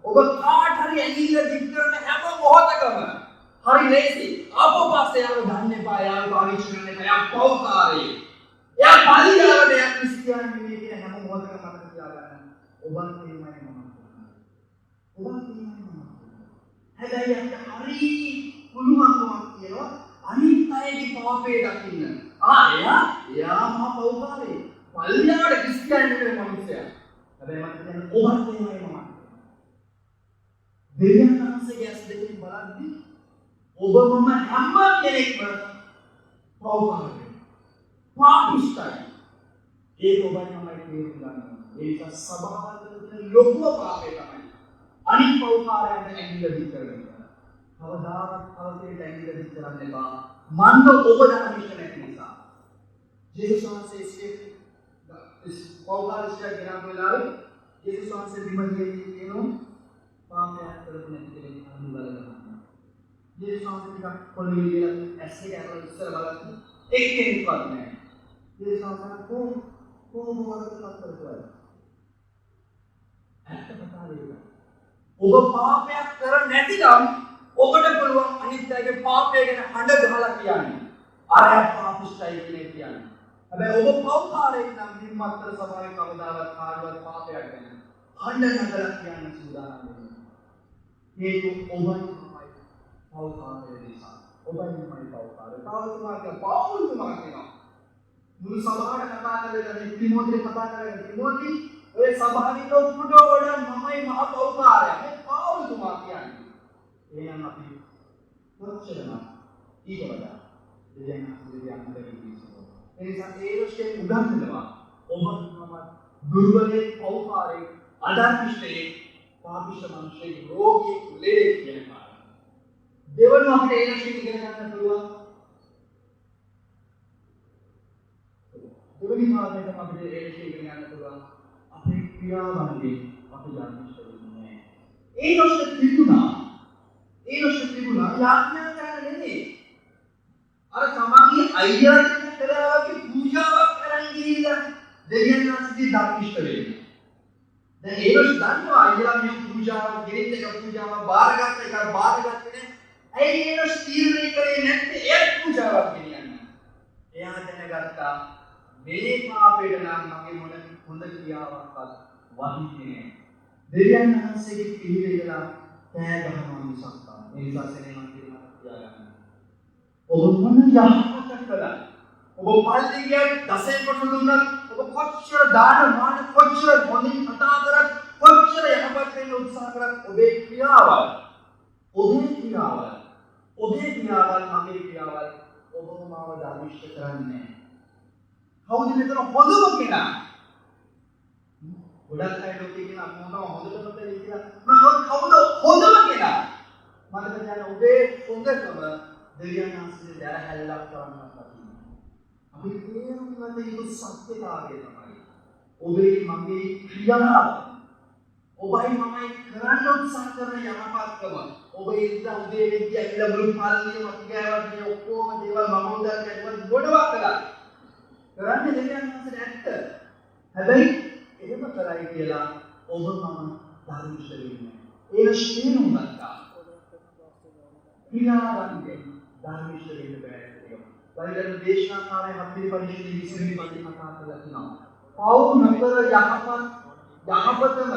ඔබ කාට හරි ඇඟිල්ල දික් කරන හැම මොහොතකම හරි ලේසි. අපෝ පස්සේ යාව ගන්න එපා. යාව පාවිච්චි කරන්න එපා. යා පෞකාරී. යා පරිගාවට යා ක්‍රිස්තියානි මේ කියන හැම මොහොතකම මතක තියාගන්න. ඔබත් එමයයි මමත්. ඔබත් එමයයි මමත්. හැබැයි අපිට හරි පුළුවන්කමක් තියෙනවා අනිත් අයගේ පාපේ දකින්න. එයා මහා පෞකාරී. පල්ලියාවට ක්‍රිස්තියානි වෙන මිනිසයා. හැබැයි මට කියන්නේ ඔබත් එමයයි මමත්. දෙවියන් වහන්සේගේ ඇස් දෙකෙන් බලද්දී ඔබම හැම කෙනෙක්ම පෞකාරයි. පාපිෂ්ඨයි. ඒක ඔබයි මමයි තේරුම් ගන්නවා. ඒ නිසා සබාවකට ලොකුම පාපේ තමයි අනිත් පෞකාරයන්ට ඇඟිල්ල දික් කරන එක. කවදාවත් කවදේට ඇඟිල්ල දික් කරන්න එපා. මන්ද ඔබ ධර්මිෂ්ඨ නැති නිසා. ජේසුස් වහන්සේ පෞකාරිෂ්ඨ ගෙනාව වෙලාවේ ජේසුස් වහන්සේ විමතියෙන්නේ කියනවා පාපයක් කරපු නැති කෙනෙක් අනුබල ගන්නවා. ජේසුස් වහන්සේ ටිකක් පොළවේ ඉඳලා ඇස් දෙක අරලා ඉස්සර බලද්දි එක්කෙනෙක්වත් නැහැ. ජේසුස් වහන්සේ කොහොමද කරන්නේ? ඇත්ත කතාව ඒක. ඔබ පාපයක් කර නැතිනම් ඔබට පුළුවන් අනිත් අයගේ පාපය ගැන හඬ ගහලා කියන්න. අරය පාපිෂ්ඨයි කියලා කියන්න. හැබැයි ඔබ පෞකාරයෙක් නම් නිම්මත්තර සභාවේ කවදාවත් කාටවත් පාපයක් ගැන හඬ නගලා කියන්න සූදානම් වෙන්නේ. මේක ඔබයි තමයි පෞකාරය නිසා. ඔබයි තමයි පෞකාරය. තවතුමාගේ පෞල්තුමා කියනවා. මුළු සභාවට කතා කරලා තිමෝතිට කතා කරලා තිමෝති ඔය සභාවේ ඔක්කොට වඩා මමයි මහ පෞකාරයා. මේ පෞල්තුමා කියන්නේ. එහෙනම් අපි කොච්චරම ඊට වඩා දෙයයන් අන්දරින් ඉන්නවා. ඒ නිසා ඒ රොස්ටේ උගන්වනවා. ඔබ මම දුර්වලයේ පෞකාරයේ අධර්මිෂ්ඨයේ පාපිෂ්ඨ මනුෂ්‍යයේ රෝගී ලෙඩේ කියන කාරණා. දෙවන අපිට ඒ රොස්ටේ ඉගෙන ගන්න පුළුවන්. දෙවෙනි කාරණයට අපිට ඒ රොස්ටේ ඉගෙන ගන්න පුළුවන්. අපේ ක්‍රියාවන්ගෙන් අපි ධර්මිෂ්ඨ වෙන්නේ නැහැ. ඒ රොස්ටේ තිබුණා යාඥා කරන්න නෙමෙයි. අර තමන්ගේ අයියාට කරාගේ පූජාවක් කරන් ගිහිල්ලා දෙවියන් වහන්සේගේ ධර්මිෂ්ඨ වෙන්නේ. දැන් ඒවස් දන්නවා අයියා මේ පූජාවක් ගෙරිත් එක පූජාවක් බාරගත්ත එක බාරගත්තේ නැහැ. ඇයි ඒවස් තීරණය කරේ නැත්තේ? ඒ පූජාවක් ගෙනියන්න. එයා දැනගත්තා මේ පාපේට නම් මගේ මොන හොඳ ක්‍රියාවක්වත් වහින්නේ නැහැ. දෙවියන් වහන්සේගේ පිළිවෙලලා පෑ ගහනවා මිසක් ඒ නිසා සෙනෙහන් කියලා තියාගන්න. ඔබ මොන යහපත කළා? ඔබ පල්ලි ගියත් දසෙන් කොට දුන්නත් ඔබ කොච්චර දාන මාන කොච්චර මොනින් කතා කරත් කොච්චර යහපත් වෙන්න උත්සාහ කරත් ඔබේ ක්‍රියාවල් මගේ ක්‍රියාවල් ඔබව මාව ධර්මිෂ්ඨ කරන්නේ නැහැ. කවුද මෙතන හොඳම කෙනා? ගොඩක් අය ලෝකේ කියන මොනවා හොඳටම දෙන්නේ කියලා. මම කවුද හොඳම කෙනා? මට දැන් ඔබේ හොඳකම දෙවියන් වහන්සේ දැර හැල්ලක් කරන්නත් අපි. අපි තේරුම් ගන්න යුතු සත්‍යතාවය තමයි. ඔබේ මගේ ක්‍රියාව. ඔබයි මමයි කරන්න උත්සාහ කරන යමපත්කම. ඔබ ඉඳලා උදේ වෙද්දී ඇවිල්ලා මුළු පාලනයම අපි ගෑවත් මේ ඔක්කොම දේවල් මම උදා කරනවා ගොඩවක් කළා. කරන්නේ දෙවියන් වහන්සේට ඇත්ත. හැබැයි එහෙම කරයි කියලා ඔබ මම ධර්මිෂ්ඨ වෙන්නේ. ඒක ශ්‍රේණුම් ගන්නවා. ක්‍රියාවන්ගෙන් ධර්මිෂ්ඨ වෙන්න බෑ කියලා. බයිබල් දේශනාකාරය හත්වෙනි පරිච්ඡේදයේ 20 වෙනි පදේ කතා කරලා තියෙනවා. පව් නතර යහපතම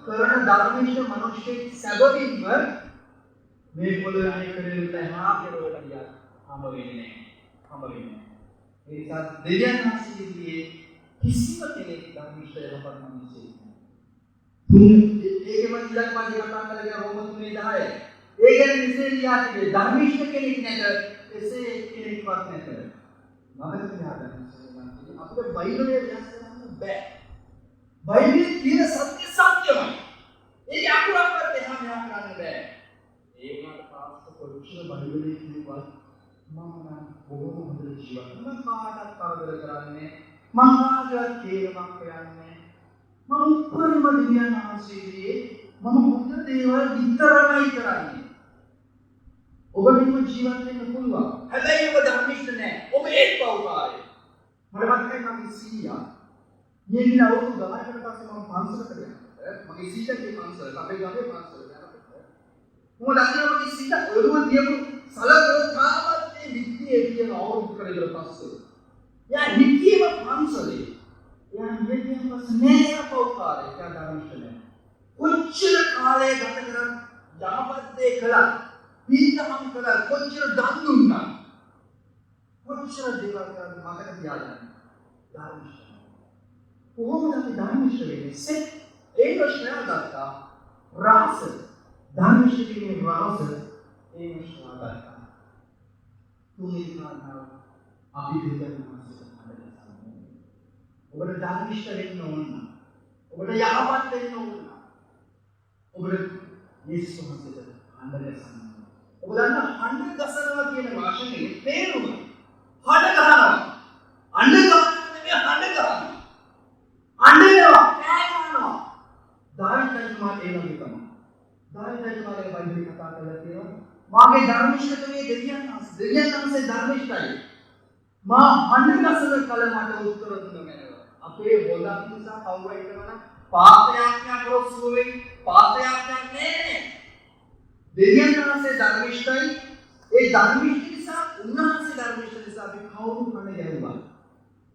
කරන ධර්මිෂ්ඨ මිනිස්සෙක් සැබවින්ම මේ පොළොවේ අනිකරේ හා කෙරවල ගියා හම්බ වෙන්නේ නැහැ. ඒ නිසා දෙවියන් වහන්සේගේ කිසිම කෙනෙක් ධර්මිෂ්ඨ යහපත් මිනිසෙක් නෑ. ඒකම ඉලක්ක වගේ කතා කරලා රෝම 3:10 ඒ කියන්නේ මෙසේ ලියාතිවේ ධර්මිෂ්ඨ කෙනෙක් නැත එසේ කෙනෙක්වත් නැත. මම කියනවා අපිට බයිබලයේ විශ්වාස කරන්න බෑ. බයිබලයේ තියෙන සත්‍ය සත්‍යමයි. ඒක අකුරක්වත් එහා මෙහා කරන්න බෑ. ඒ වුණාට පාප කොච්චර බඩගිනි කිව්වත් මම නම් බොහොම හොඳට ජීවත් වෙනවා. මම කාටවත් කරදර කරන්නේ මම කාටවත් තේරුමක් හොයන්නේ මම උපරිම දිව්‍යන් වහන්සේගේ මම හොඳ දේවල් විතරමයි කරන්නේ. ඔබට එහෙම ජීවත් වෙන්න පුළුවන්. හැබැයි ඔබ ධර්මිෂ්ඨ නැහැ. ඔබ ඒත් පෞකාරයි. මට මතකයි මගේ සීයා ඊයේ අවුරුදු 10කට පස්සේ මම පන්සලකට යනකොට මගේ සීයාගේ පන්සලට අපේ ගමේ පන්සලට යනකොට මම දන්නවා මගේ සීයා ඔළුව තියපු සලකන තාමත් මේ විද්‍යාවේ තියෙන අවුරුදු කරේ පස්සේ යා නිකියම පන්සලේ යා නිකියම පස්සේ පෞකාරයි යා ධර්මිෂ්ඨ නැහැ. කොච්චර කාලය ගත කරන් යහපත් දේ කළා පින්කම් කළා කොච්චර දන් දුන්නා කොච්චර දේවල් කරලා මතක තියාගන්න ධර්මිෂ්ඨ කොහොමද අපි ධර්මිෂ්ඨ වෙන්නේ? ඒ ප්‍රශ්නය ගත්තා රාස ධර්මිෂ්ඨ කියන්නේ රාස ඒ ප්‍රශ්නය ගත්තා තුන්වෙනි කාරණාව අපි දෙවියන් වහන්සේට හඳුන්වනවා. ඔබට ධර්මිෂ්ඨ වෙන්න ඕන නම් ඔබට යහපත් වෙන්න ඕන නම් ඔබට යේසුස් වහන්සේට හඳුන්වනවා. ඔබ දන්න හඬ ගසනවා කියන වචනේ තේරුම හඬ ගහනවා. හඬ ගහනවා නෙමෙයි හඬ ගහනවා. අඬනවා කෑ ගන්නවා. දාවිදතුමා ඒ වගේ තමයි. දාවිදතුමාගේ බයිබලේ කතා කරලා තියෙනවා මාගේ ධර්මිෂ්ඨකමේ දෙවියන් වහන්සේ ධර්මිෂ්ඨයි. මා හඬ ගසන කල මට උත්තර දුන්න මැනව. අපේ හොදක් නිසා කවුරු හිතනවා පාපයාඥා කරොස්සු වෙයි පාපයාඥා නෑ. දෙවියන් වහන්සේ ධර්මිෂ්ඨයි. ඒ ධර්මිෂ්ඨ නිසා උන්වහන්සේ ධර්මිෂ්ඨ නිසා අපි කවුරු කන ගැහුවා.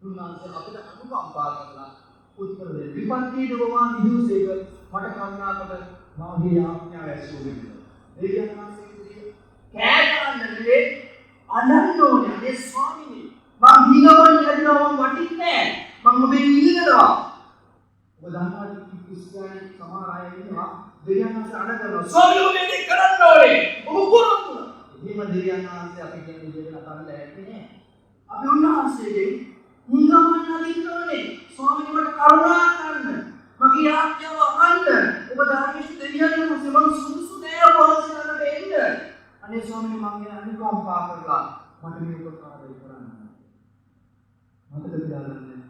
උන්වහන්සේ අපිට අනුකම්පා කරලා උත්තර දෙන්න. විපත්තියට වවා විදුසේක මට කරුණාකට මාගේ ආඥාව ඇසුරු වෙන්න. දෙවියන් වහන්සේ කෑ ගන්න නෙවෙයි අනන්න ඕනේ. අනේ ස්වාමීනි මම හිඟවන්න ලැබෙනවා මම වටින්නේ නැහැ. මම ඔබෙන් ඉල්ලනවා. ඔබ දන්නවා ක්‍රිස්තියානි සමහර අය ඉන්නවා දෙවියන් වහන්සේ අඬ කරනවා. ස්වාමීනි ඔබ මේක කරන්න ඕනේ. ඔබ කොහොමද? එහෙම දෙවියන් වහන්සේ අපි කියන විදිහට නතරලා ඇත්තේ නෑ. අපි උන්වහන්සේගෙන් හිඟවන්න අදින්නෝනේ. ස්වාමීනි මට කරුණා කරන්න. මගේ ආඥාව අහන්න. ඔබ ධර්මිෂ්ඨ දෙවියන් වහන්සේ මම සුදුසු නෑ ඔබ වහන්සේලාට එන්න. අනේ ස්වාමීනි මම ගැන අනුකම්පා කරලා මට මේ උපකාරය කරන්න. මතක තියාගන්න.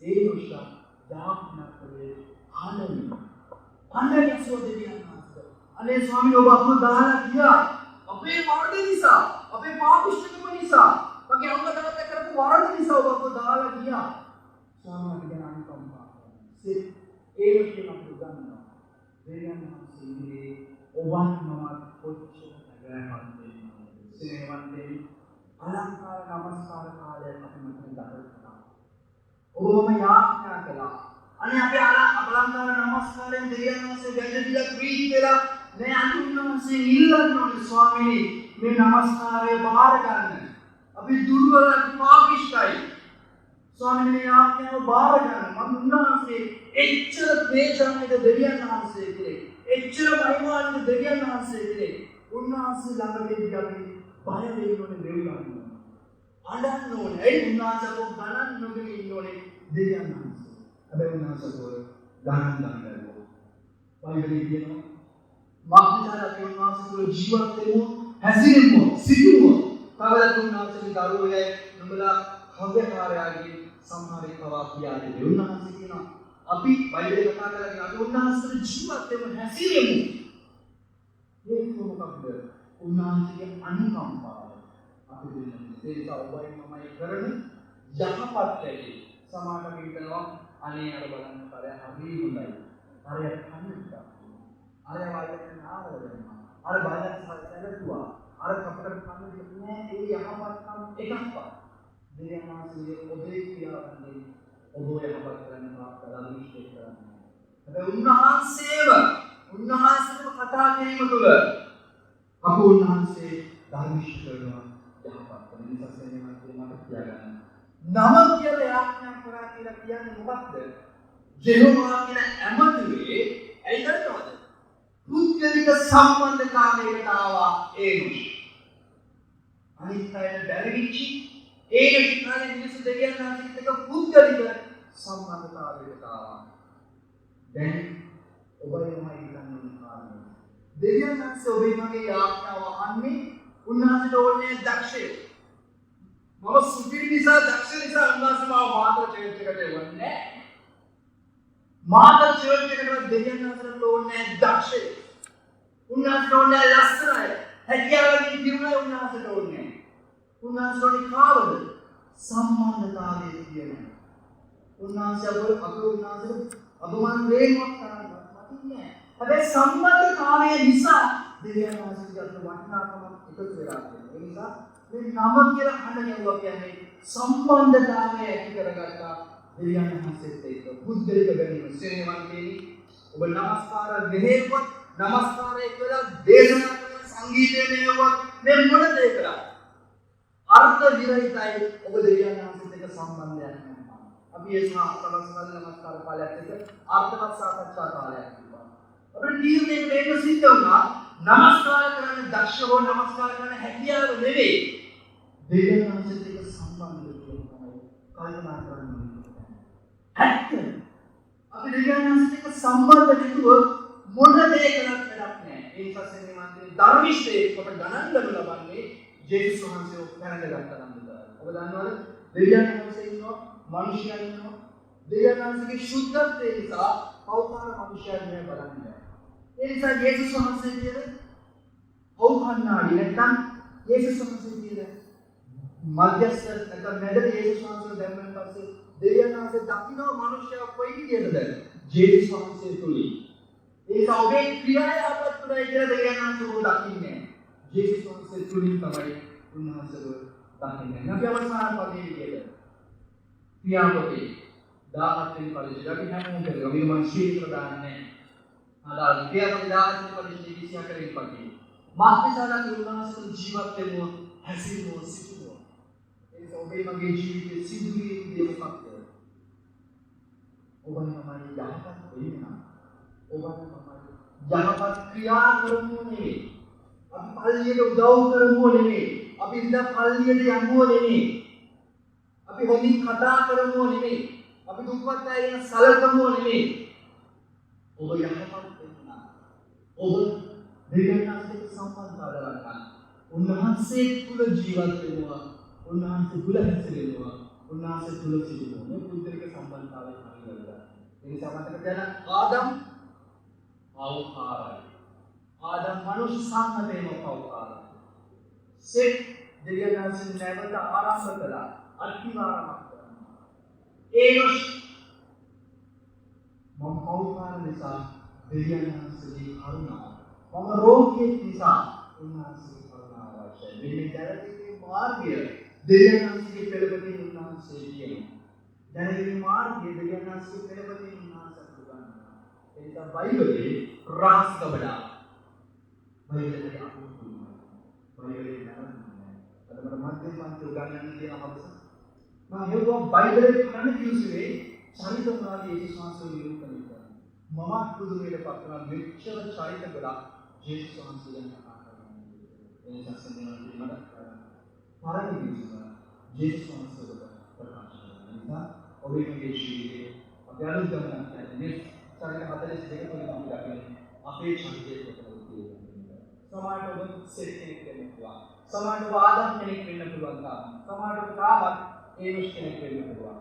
ඒ දොෂ්ට දාපනකේ ආනන්ද. අනේ සෝදෙවියන් වහන්සේ. අනේ ස්වාමීනි ඔබ අපව දාලා ගියා. අපේ වරද නිසා, අපේ පාපිෂ්ඨකම නිසා, මගේ අම්මා තාත්තා කරපු වරද නිසා ඔබ අපව දාලා ගියා. ස්වාමීනි ගැන අනුකම්පා කරන්න. ඒ විදිහට අපි උගන්වනවා. දෙවියන් වහන්සේ ඔබන් මම කොච්චර නැගහන් දෙන්නේ. සේවන්තේ අලංකාර නමස්කාර කාලයක් අපි මෙතන ගත කරනවා. ඔබම යාඥා කළා. අනේ අපි අලංකාර නමස්කාරයෙන් දෙවියන් වහන්සේ ගැටදිලා ප්‍රීති වෙලා මේ අනුන්වහන්සේ ඉල්ලන්න ඕනේ ස්වාමීනි මේ නමස්කාරය බාර ගන්න. අපි දුර්වල පාපිෂ්ඨයි. ස්වාමීනි මේ ආඥාව බාර ගන්න. මම උන්වහන්සේ එච්චර ප්‍රේෂණයක දෙවියන් වහන්සේ කෙරේ. එච්චර මහිමාන්විත දෙවියන් වහන්සේ කෙරේ. උන්වහන්සේ ළඟදී අපි බය වෙන්න ඕනේ දෙවියන්. අඬන්න ඕනේ. ඒ උන්වහන්සේ අපව ගණන් නොගෙන ඉන්න ඕනේ දෙවියන් වහන්සේ. හැබැයි උන්වහන්සේ ගණන් ගන්නවා. බයිබලයේ කියනවා මාක්ෂාරක උන්වහන්සේ තුළ ජීවත් වෙමු, හැසිරෙමු, සිටිමු. කවදද උන්වහන්සේගේ දරුවෝයි නුඹලා හොඳකාරයාගේ සම්මාරේ පවා පියාදේ. උන්වහන්සේ කියනවා අපි බයිබලයේ කතා කරගෙන අපි උන්වහන්සේට ජීවත් වෙමු, හැසිරෙමු. ඒක මොකක්ද? උන්වහන්සේගේ අනුකම්පාව අපි දෙන්නේ. ඒ නිසා ඔබයි මමයි කරන යහපත් වැඩේ සමාජ විතරනවා. අනේ අර බලන්න කරය හරි හොඳයි. අර කන්නට අර වලට නාවල වෙනවා. අර බලන්න සැලසුවා. අර කපට කන්නේ නෑ ඒ යහපත්කම් එකක්වත්. දෙවියන් වහන්සේ ඔබේ ක්‍රියාවන්දී ඔබ යහපත් කරන්න බාරගන්න විශ්වාස කරනවා. හැබැයි උන්වහන්සේම කතා කිරීම තුළ අප උන්වහන්සේ ධර්මිෂ්ඨ කරනවා යහපත් කරන නිසා සෙනෙහස මතක තියාගන්න. නම කියලා යාඥා කරා කියලා කියන්නේ මොකක්ද? ජෙහෝවා කියන ඇමතුවේ ඇයි දන්නවද? පුද්ගලික සම්බන්ධතාවයකට ආවා ඒ නුෂ. අනිත් අයට බැරිවිච්චි ඒ නුෂ්කාලේ මිනිස්සු දෙවියන් වහන්සේත් එක්ක පුද්ගලික සම්බන්ධතාවයකට ආවා. දැන් ඔබයි මමයි ගන්න කාරණා. දෙවියන් වහන්සේ ඔබේ මගේ යාඥාව අහන්නේ උන්වහන්සේට ඕනේ දක්ෂය. මම සුපිරි නිසා දක්ෂ නිසා උන්වහන්සේ මාව මාතර චර්ච් එකට එවන්නේ. මාතර චර්ච් එකට දෙවියන් වහන්සේට ඕනේ දක්ෂය. උන්වහන්සේට ඕනේ ලස්සනයි. හැකියාවකින් දිනුනේ උන්වහන්සේට ඕනේ. උන්වහන්සේට ඕනේ කාවද? සම්මානතාවයේ තියෙන. උන්වහන්සේ අපේ උන්වහන්සේට අපමණ වේගවත් කරනවා නැහැ. හැබැයි සම්බන්ධතාවය නිසා දෙවියන් වහන්සේගේ අතර වටිනාකමක් එකතු වෙලා තියෙනවා. ඒ නිසා මේ නම කියලා හඳ ගැවුවා කියන්නේ සම්බන්ධතාවය ඇති කරගත්තා දෙවියන් වහන්සේත් එක්ක. බුද්ධික ගැනීම සේවන්තේනි ඔබ නමස්කාර දෙහෙව්වත් නමස්කාරය කළා දේශනා කරන සංගීතය මෙව්වත් මේ මොන දේ කළා අර්ථ විරහිතයි ඔබ දෙවියන් වහන්සේත් එක්ක සම්බන්ධයක් නැහැ. අපි ඒ සමස්තවල නමස්කාර කාලයක් එක්ක අර්ථවත් සාකච්ඡා කාලයක් තිබුණා. අපේ ජීවිතේ මේක සිද්ධ වුණා නමස්කාර කරන දක්ෂ හෝ නමස්කාර කරන හැකියාව නෙවෙයි දෙවියන් වහන්සේත් එක්ක සම්බන්ධ වෙන්න තමයි කල්පනා කරන්න ඕනේ. ඇත්ත. අපි දෙවියන් වහන්සේත් එක්ක සම්බන්ධ වෙනුව මොන දේ කළත් වැඩක් නැහැ. ඒ නිසා සෙනෙහි මන්ත්‍රී ධර්මිෂ්ඨයේ කොට ගණන් ලබන්නේ ජේසුස් වහන්සේ පැනලා ගත්තා නම් විතරයි. ඔබ දන්නවද? දෙවියන් වහන්සේ ඉන්නවා, මිනිසයන් ඉන්නවා. දෙවියන් වහන්සේගේ ශුද්ධත්වය නිසා පෞකාර මිනිසයන් නෑ බලන්නේ. ඒ නිසා ජේසුස් වහන්සේ කියන පෞකන්නාඩි නැත්නම් ජේසුස් වහන්සේ කියන මධ්‍යස්ථ නැත්නම් මැදට ජේසුස් වහන්සේ දැම්මන් පස්සේ දෙවියන් වහන්සේ දකින්න මිනිසයා කොයි විදියටද? ජේසුස් වහන්සේ තුලින්. ඒ නිසා ඔබේ ක්‍රියාව අපතුලයි කියලා දෙවියන් වහන්සේ ඔබ දකින්නේ. ජේසුස් වහන්සේ තුලින් තමයි උන්වහන්සේව දකින්නේ. අපි අවසාන පදේ විදියට ක්‍රියාපතේ 17 වෙනි පරිච්ඡේදය අපි හැමෝම කරලා අපි මම ශීඝ්‍ර දාන්නේ. ආදාල් ක්‍රියාපතේ 17 වෙනි පරිච්ඡේදය 24 වෙනි පදේ. මාත්‍රිසාරක උන්වහන්සේ ජීවත් වෙනවා, හැසිරෙනවා, සිටිනවා. ඒක ඔබේ මගේ ජීවිතයේ සිදුවීම් දේ මොකක්ද? ඔබ මමයි යහපත් වෙන්න. ඔබ මමයි යහපත් ක්‍රියා කරමු නෙවෙයි. අපි පල්ලියට උදව් කරමු නෙවෙයි. අපි ඉඳලා පල්ලියට යමු නෙවෙයි. අපි හොඳින් කතා කරමු නෙවෙයි. අපි දුක්වත් අය ගැන සලකමු නෙවෙයි. ඔබ යහපත් වෙන්න. ඔබ දෙවියන් වහන්සේට සම්බන්ධතාවය ගන්න. උන්වහන්සේ තුල ජීවත් වෙනවා. උන්වහන්සේ තුල හැසිරෙනවා. උන්වහන්සේ තුල සිටිනවා. මේ පුද්ගලික සම්බන්ධතාවය හරියට. ඒ නිසා මතක තියාගන්න ආදම් අවකාරයි. ආදම් මනුෂ්‍ය සම්මතේම පෞකාරයි. සෙත් දෙවියන් වහන්සේ නැවත ආරම්භ කළා. අත්විඳාරමක් කරනවා. ඒනොස් මම පෞකාර නිසා දෙවියන් වහන්සේගේ කරුණාව. මම රෝගියෙක් නිසා උන්වහන්සේගේ කරුණාව අවශ්‍යයි. මේ දැනගැනීමේ මාර්ගය දෙවියන් වහන්සේගේ පෙළපතින් උන්වහන්සේ කියනවා. දැනගැනීමේ මාර්ගය දෙවියන් වහන්සේගේ පෙළපතින් උන්වහන්සේ උගන්වනවා. ඒ නිසා බයිබලයේ රහස් ගබඩා බයිබලයේ අනුකූලයි. බයිබලයේ නරන්නේ. අද මට මධ්‍යම පන්ති උගන්වන්න කියන අවශ්‍ය. මම හිතුවා බයිබලයේ කන්නේ කිව්වේ චරිතවාදී යේසුස් වහන්සේ නිරූපණය කරනවා. මමත් පුදුමයට පත් වුණා මෙච්චර චරිත ගොඩක් ජේසුස් වහන්සේ ගැන කතා කරනවා. ඒ නිසා සම්මත මට පරණ විශ්වාස ජේසුස් වහන්සේ ප්‍රකාශ කරනවා. ඒ නිසා ඔබේ මගේ ජීවිතේ අපි අලුත් ගමනක් යන්නේ මේ චරිත 42 තුලින් අපි දකින්නේ අපේ චරිතයේ කොටසක් තියෙනවා. සමාජයට ඔබ සෙත් කෙනෙක් වෙන්න පුළුවන්. සමාජයට ආදම් කෙනෙක් වෙන්න පුළුවන්. සමාජයට කාමත් ඒනුස් කෙනෙක් වෙන්න පුළුවන්.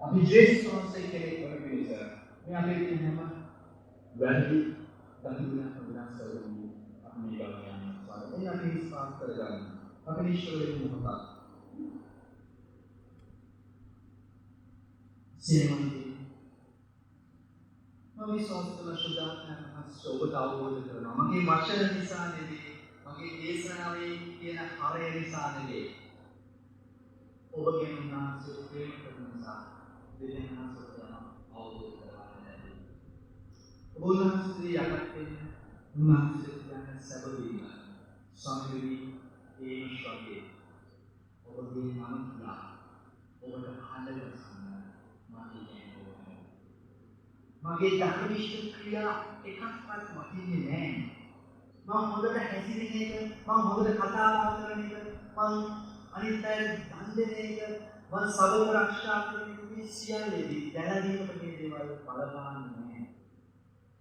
අපි ජේසුස් වහන්සේ කෙනෙක් වන පිණිස මේ අපේ තියෙන හැම වැරදි දඬුවම් ප්‍රදාන කරගන්න අපි මේ ගමන යනවා. එන්න අපි විශ්වාස කරගන්න. අපි ඊශ්වරයේ මොහොතක්. සේවනයේ මම විශ්වාස කරන ශුද්ධාත්මයන් ඔබට අවබෝධ කරනවා. මගේ වචන නිසා නෙවෙයි, මගේ දේශනාවේ කියන හරය නිසා නෙවෙයි. ඔබගේ උන්වහන්සේ ප්‍රේම කරන නිසා දෙවියන් වහන්සේ අවබෝධ කරගන්න. ඔබ උන්වහන්සේ යටත් වෙන උන්වහන්සේ කියන සබවීම සම්මිවි ඒ ශාගේ ඔබගේ නම කියලා ඔබට හඳගස්සන්න මගේ ධර්මිෂ්ඨ ක්‍රියා එකක්වත් වටින්නේ නැහැ. මම හොඳට හැසිරෙන එක, මම හොඳට කතා කරන එක, මම අනිත් අයට දන් දෙන එක, මම සබව ආරක්ෂා කරන එක මේ සියල්ලේදී දැනගීමට මේ දේවල් බලපාන්නේ නැහැ.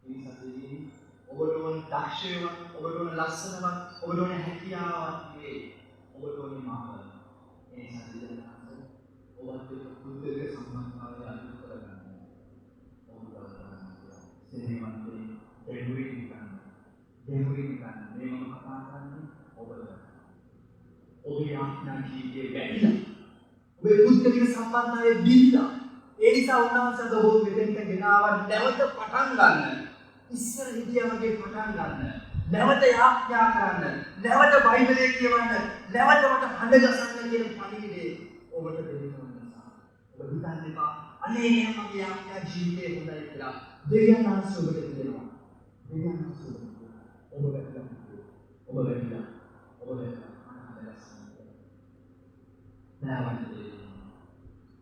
ඒ නිසා දෙවියන් ඔබට ඕන දක්ෂයව, ඔබට ඕන ලස්සනව, ඔබට ඕන හැකියාවක් නෙවෙයි. ඔබේ ආත්මා ජීවිතේ වැඩිලා. ඔබේ පුද්ගලික සම්බන්ධය බිඳිලා. ඒ නිසා උන්වහන්සේ ඔබ මෙතෙන්ට ගෙනාවා නැවත පටන් ගන්න. ඉස්සර හිටියා වගේ පටන් ගන්න. නැවත යාඥා කරන්න. නැවත බයිබලය කියවන්න. නැවත මට හඬ ගසන්න කියන පණිවිඩය ඔබට දෙන්න නිසා. ඔබ හිතන්න එපා. අනේ මගේ යාඥා ජීවිතේ හොඳයි කියලා. දෙවියන් වහන්සේ ඔබට කියනවා. දෙවියන් වහන්සේ ඔබට කියනවා. ඔබ වැටලා. ඔබ වැටලා. ඔබ වැටලා. හඬ ගසන්න. නැවත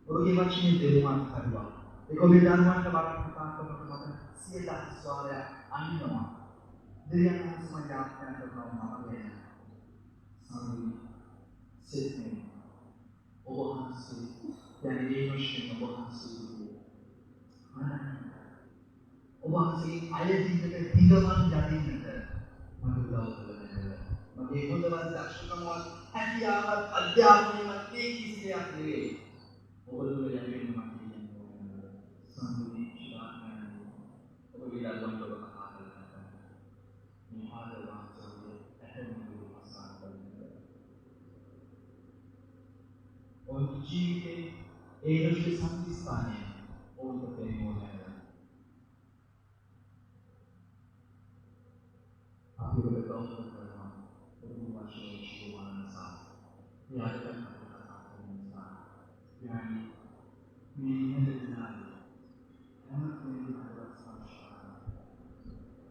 ඔබගේ වචනේ දෙවුමක් කරනවා. ඒක ඔබේ ධර්මවලට බලන්න කතා කරනකොට මට සියලා ස්වරය අනිනවා. දෙවියන් වහන්සේ මට ආඥා කරනවා මම වෙන. සම්මි සිත්නේ. ඔබ වහන්සේ දැන් මේ වශයෙන් ඔබ වහන්සේ ඔබ වහන්සේ අයදීකට හිඟවන් යදින්නට මම උදව් කරනවා. මගේ හොඳවත් දක්ෂකමවත් හැකියාවත් අධ්‍යාපනයවත් මේ කිසි දෙයක් නෙවෙයි. ඔබතුල යන්නේ මම කියන්නේ සම්මුති ශාස්ත්‍රය ඔබගේ දරුවන් ඔබ කතා කරනවා මේ ආදරවන්තව ඇහෙන්නේ වසන් කරනවා ඔබ ජීවිතේ ඒ රොෂ්‍ය සම්පස්ථානය ඔබට තේරෙනවා අපි ඔබ ගෞරව කරනවා ඔබ වශයෙන් ජීවමානසා යාදකම් yani මිනිහෙදනාලි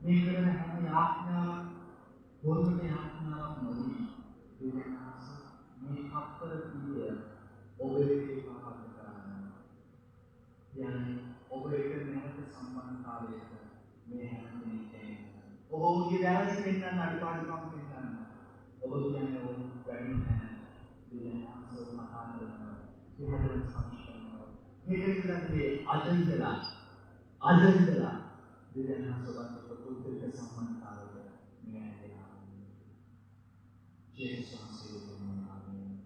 මේ කරන හැම යාඥාවක් බොරුවට යාඥාවක් නොවි දෙවියන්ස මේ අපතර කීය ඔබේ පාප කරන්න yani ඔබේ නැවත සම්බන්ධතාවයක මේ හැම දෙයකින් ඔබගේ වැරදි පෙන්වන්න අඩුපාඩුකම් පෙන්වන්න ඔබ කියන්නේ ඔබ වැඩි නැහැ දෙවියන්ස ඔබ මහා කරනවා Tuhan samsung. Hidupnya ada dengan sobat betul kesamaan tahu dengan Yesus Amin. Amin.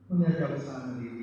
Punya jawab sama diri.